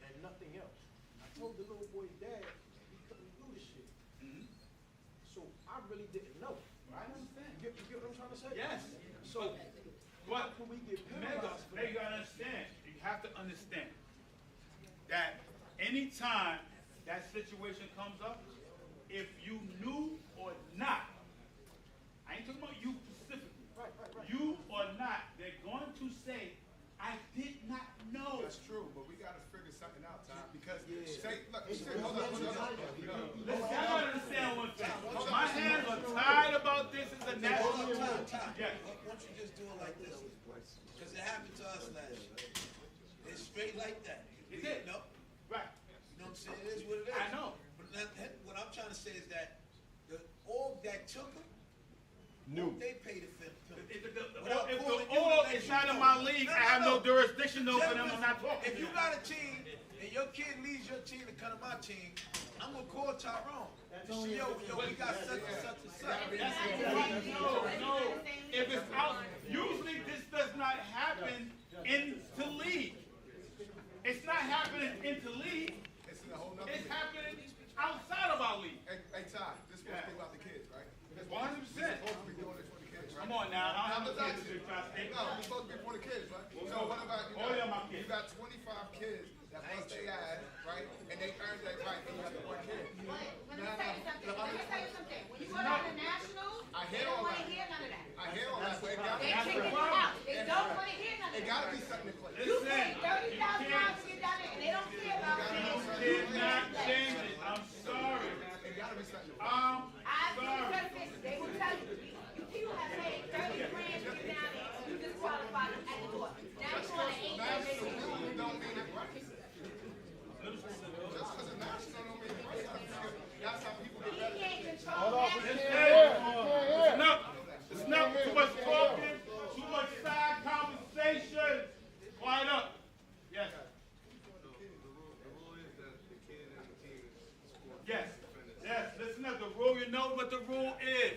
and nothing else. I told the little boy's dad he couldn't do this shit. Mm-hmm. So I really didn't know. I understand. You get what I'm trying to say? Yes. So how can we get penalized for that? You gotta understand. You have to understand that anytime that situation comes up, if you knew or not, I ain't talking about you specifically. Right. You or not, they're going to say, I did not know. That's true, but we got to figure something out, Tom. Because hold on. Listen, I don't understand one thing. My hands are tied about this as a national rule. Yes. Why don't you just do it like this? Because it happened to us last year. It's straight like that. Is it? No. Right. You know what I'm saying? It is what it is. I know. But what I'm trying to say is that the org that took them, they paid the penalty. If the org is not in my league, I have no jurisdiction over them. I'm not talking. If you got a team and your kid leaves your team to come to my team, I'm gonna call Tyrone. Yo, we got such and such and such. No. If it's out, usually this does not happen into league. It's not happening into league. It's in a whole nother It's league. happening outside of our league. Hey, Ty, this is supposed to be about the kids, right? 100%. We're supposed to be doing this for the kids, right? Come on now. I don't have Now, kids to try to stay. No, we're supposed to be for the kids, right? So what about you got 25 kids that bust their ass, right? And they earned that right, and you have one kid. Let me tell you something. you know what the rule is.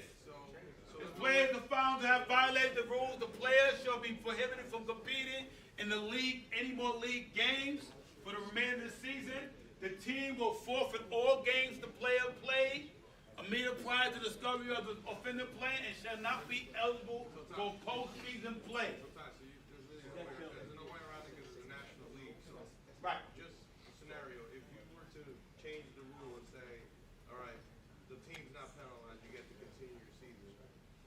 If players are found to have violated the rules, the players shall be prohibited from competing in the league, any more league games for the remainder of the season. The team will forfeit all games the player played immediately prior to discovery of the offender playing and shall not be eligible for postseason play. There's no way around it because it's a national league. So Right. just a scenario, if you were to change the rule and say, all right, the team's not penalized, you get to continue your season,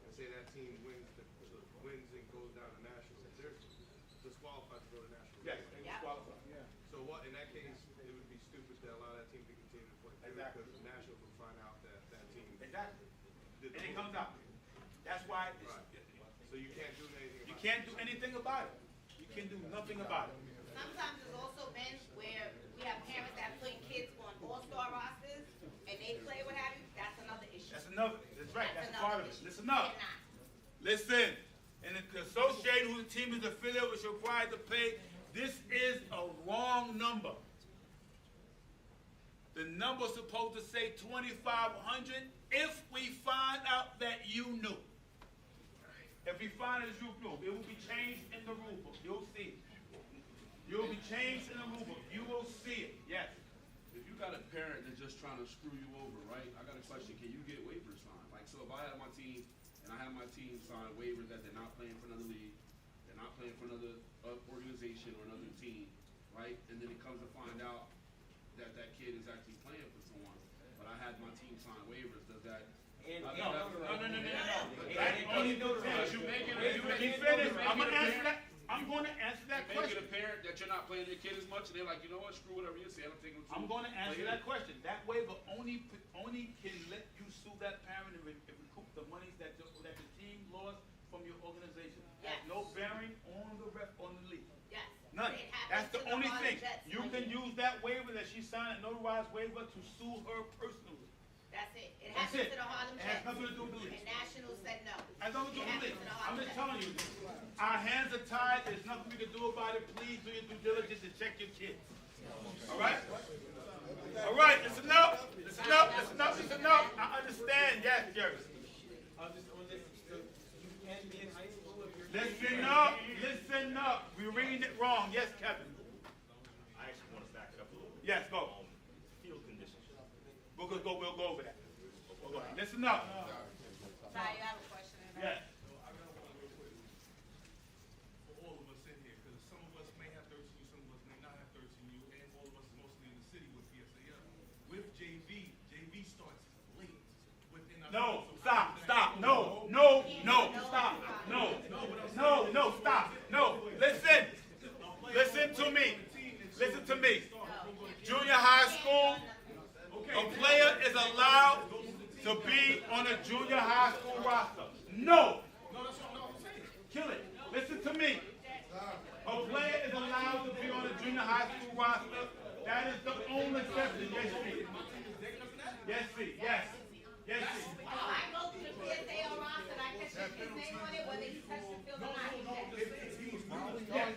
and say that team wins and goes down to nationals, they're disqualified to go to national. Yes, league. they disqualify. So what, in that case, it would be stupid to allow that team to continue to play through Exactly. because the nationals would find out that that team. Exactly. did And the it rule. comes out. That's why Right. So you can't do anything you about can't do anything about it. You can do nothing about it. Sometimes there's also been where we have parents that put kids on all-star rosters and they play what have you, that's another issue. That's another, that's right, that's That's part of another it. issue. Listen up. Listen, and the association whose team is affiliated is required to pay, this is a wrong number. The number's supposed to say 2,500 if we find out that you knew. If we find out that you knew, it will be changed in the rule book. You'll see it. You'll be changed in the rule book. You will see it. Yes. If you got a parent that's just trying to screw you over, right? I got a question. Can you get waivers signed? Like, so if I had my team and I have my team sign waivers that they're not playing for another league, they're not playing for another organization or another team, right? And then it comes to find out that that kid is actually playing for someone, but I had my team sign waivers. Does that? No. I'm going to answer that Make question. it apparent that you're not playing your kid as much, and they're like, you know what? Screw whatever you say. I'm taking. I'm going to answer that question. That waiver only can let you sue that parent and recoup the monies that the team lost from your organization. It has no bearing on the league. Yes. None. It happens That's the to only Harlem thing. Jets, You like can use that waiver that she signed, a notarized waiver, to sue her personally. That's it. It That's happens it. to the Harlem It has Jets. nothing to do with the league. And Nationals said no. Has nothing to do It with the happens league. to the I'm Harlem just Jets. telling you. Our hands are tied. There's nothing we can do about it. Please do your due diligence and check your kids. All right? All right. Listen up. Listen up. Listen up. Listen up. I understand. Yes, Jerry. You can be in high school if you're. Listen up. Listen up. We're reading it wrong. Yes, Kevin. I actually want to back it up a little bit. Yes, go. Field conditions. We'll go over that. We'll go ahead. Listen up. Ty, you have a question? Yes. For all of us in here, because some of us may have 13U, some of us may not have 13U, and all of us is mostly in the city with PSAL. With JV starts late within our. No, so stop, how does that- stop, no, stop, no, stop, no. Listen to me. Listen to me. Junior high school, a player is allowed to be on a junior high school roster. No. Kill it. Listen to me. A player is allowed to be on a junior high school roster. That is the only exception. Yes, see. Yes, see. Yes. Yes, see. If I go to the PSAL roster and I catch your kid's name on it, whether he touched the field or not, he's dead.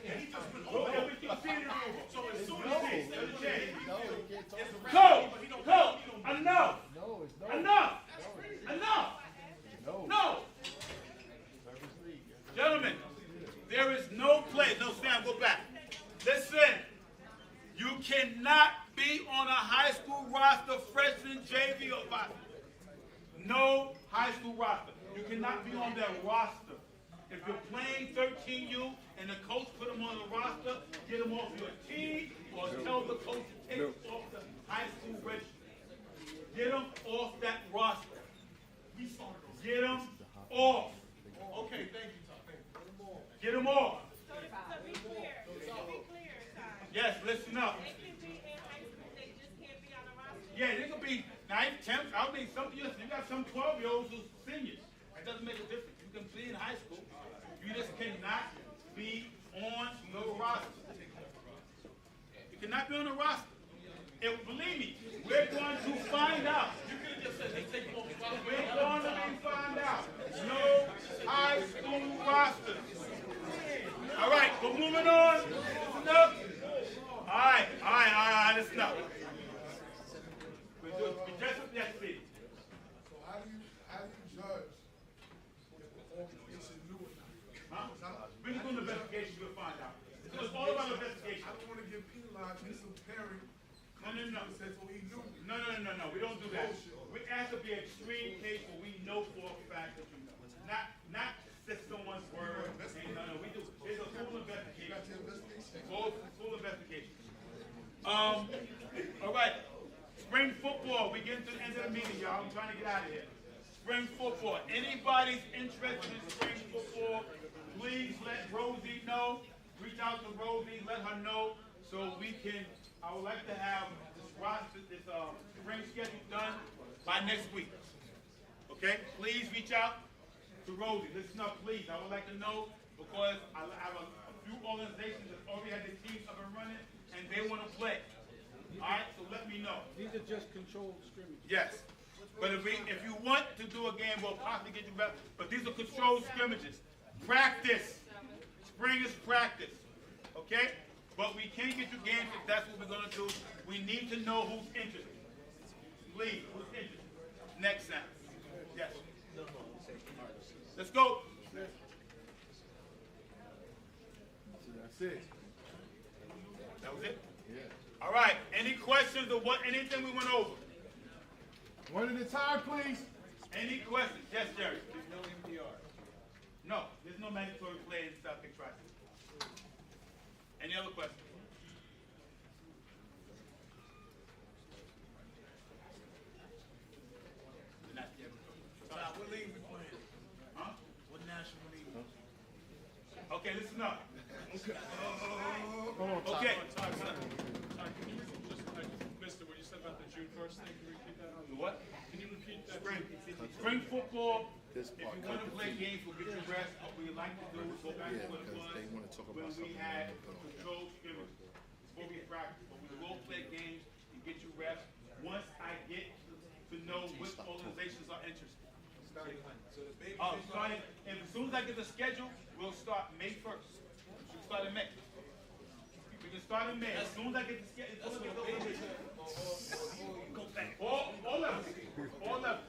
So as soon as Go! Enough! No! Gentlemen, there is no play. No, Sam, go back. Listen, you cannot be on a high school roster, freshman, JV, or varsity. No high school roster. You cannot be on that roster. If you're playing 13U and the coach put them on the roster, get them off your team or tell the coach to take them off the high school register. Get them off that roster. Get them off. Okay, thank you, Tom. Thank you. Get them off. So to be clear, Ty. Yes, listen up. They can be in high school, they just can't be on the roster. Yeah, they could be 9th, 10th. I mean, some years you got some 12-year-olds who's seniors. It doesn't make a difference. You can be in high school. You just cannot be on the roster. You cannot be on the roster. And believe me, we're going to find out. We're going to find out. No high school rosters. All right, we're moving on. Listen up. All right, listen up. We just, yes, please. So how No, we don't do that. We ask to be extreme case where we know for a fact that you know. Not just someone's word. No, we do. It's a full investigation. Full investigation. All right. Spring football. We get to the end of the meeting, y'all. I'm trying to get out of here. Spring football. Anybody's interested in spring football, please let Rosie know. Reach out to Rosie, let her know, so we can. I would like to have this roster, this spring schedule done by next week. Okay? Please reach out to Rosie. Listen up, please. I would like to know because I have a few organizations that already have their teams up and running, and they want to play. All right? So let me know. These are just controlled scrimmages. Yes. But if you want to do a game, we'll possibly get you better. But these are controlled scrimmages. Practice. Spring is practice. Okay? But we can't get you games if that's what we're going to do. We need to know who's interested. Please, who's interested? Next sound. Yes. Let's go. That's it. That was it? Yeah. All right. Any questions or anything we went over? One at a time, please. Any questions? Yes, Jerry. There's no MDR. No, there's no mandatory play in South Big Tri-State. Any other questions? What league we playing? Huh? What national league? Okay, listen up. Hold on, Todd. Okay. Mister, what you said about the June 1st thing, can you repeat that? The what? Can you repeat that? Spring football. This If part, you want to cut the play feet. games, we'll get you rest. What we like to do is go back to what it because was they wanna talk when about we something had they don't put on. controlled scrimmages. It's supposed to be practice, but we will play games and get you rest once I get to know which organizations are interested. Starting when? So the baby. Starting, and as soon as I get the schedule, we'll start May 1st. We can start in May. We can start in May. As soon as I get the schedule, go back. All levels. All levels.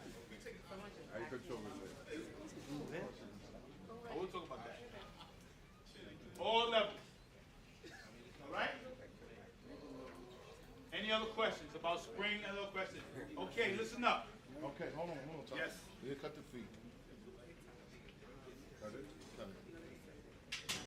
How you control it? Oh, we'll talk about that. All levels. All right? Any other questions about spring? Any other questions? Okay, listen up. Okay, hold on, Todd. Yes. You cut the feet.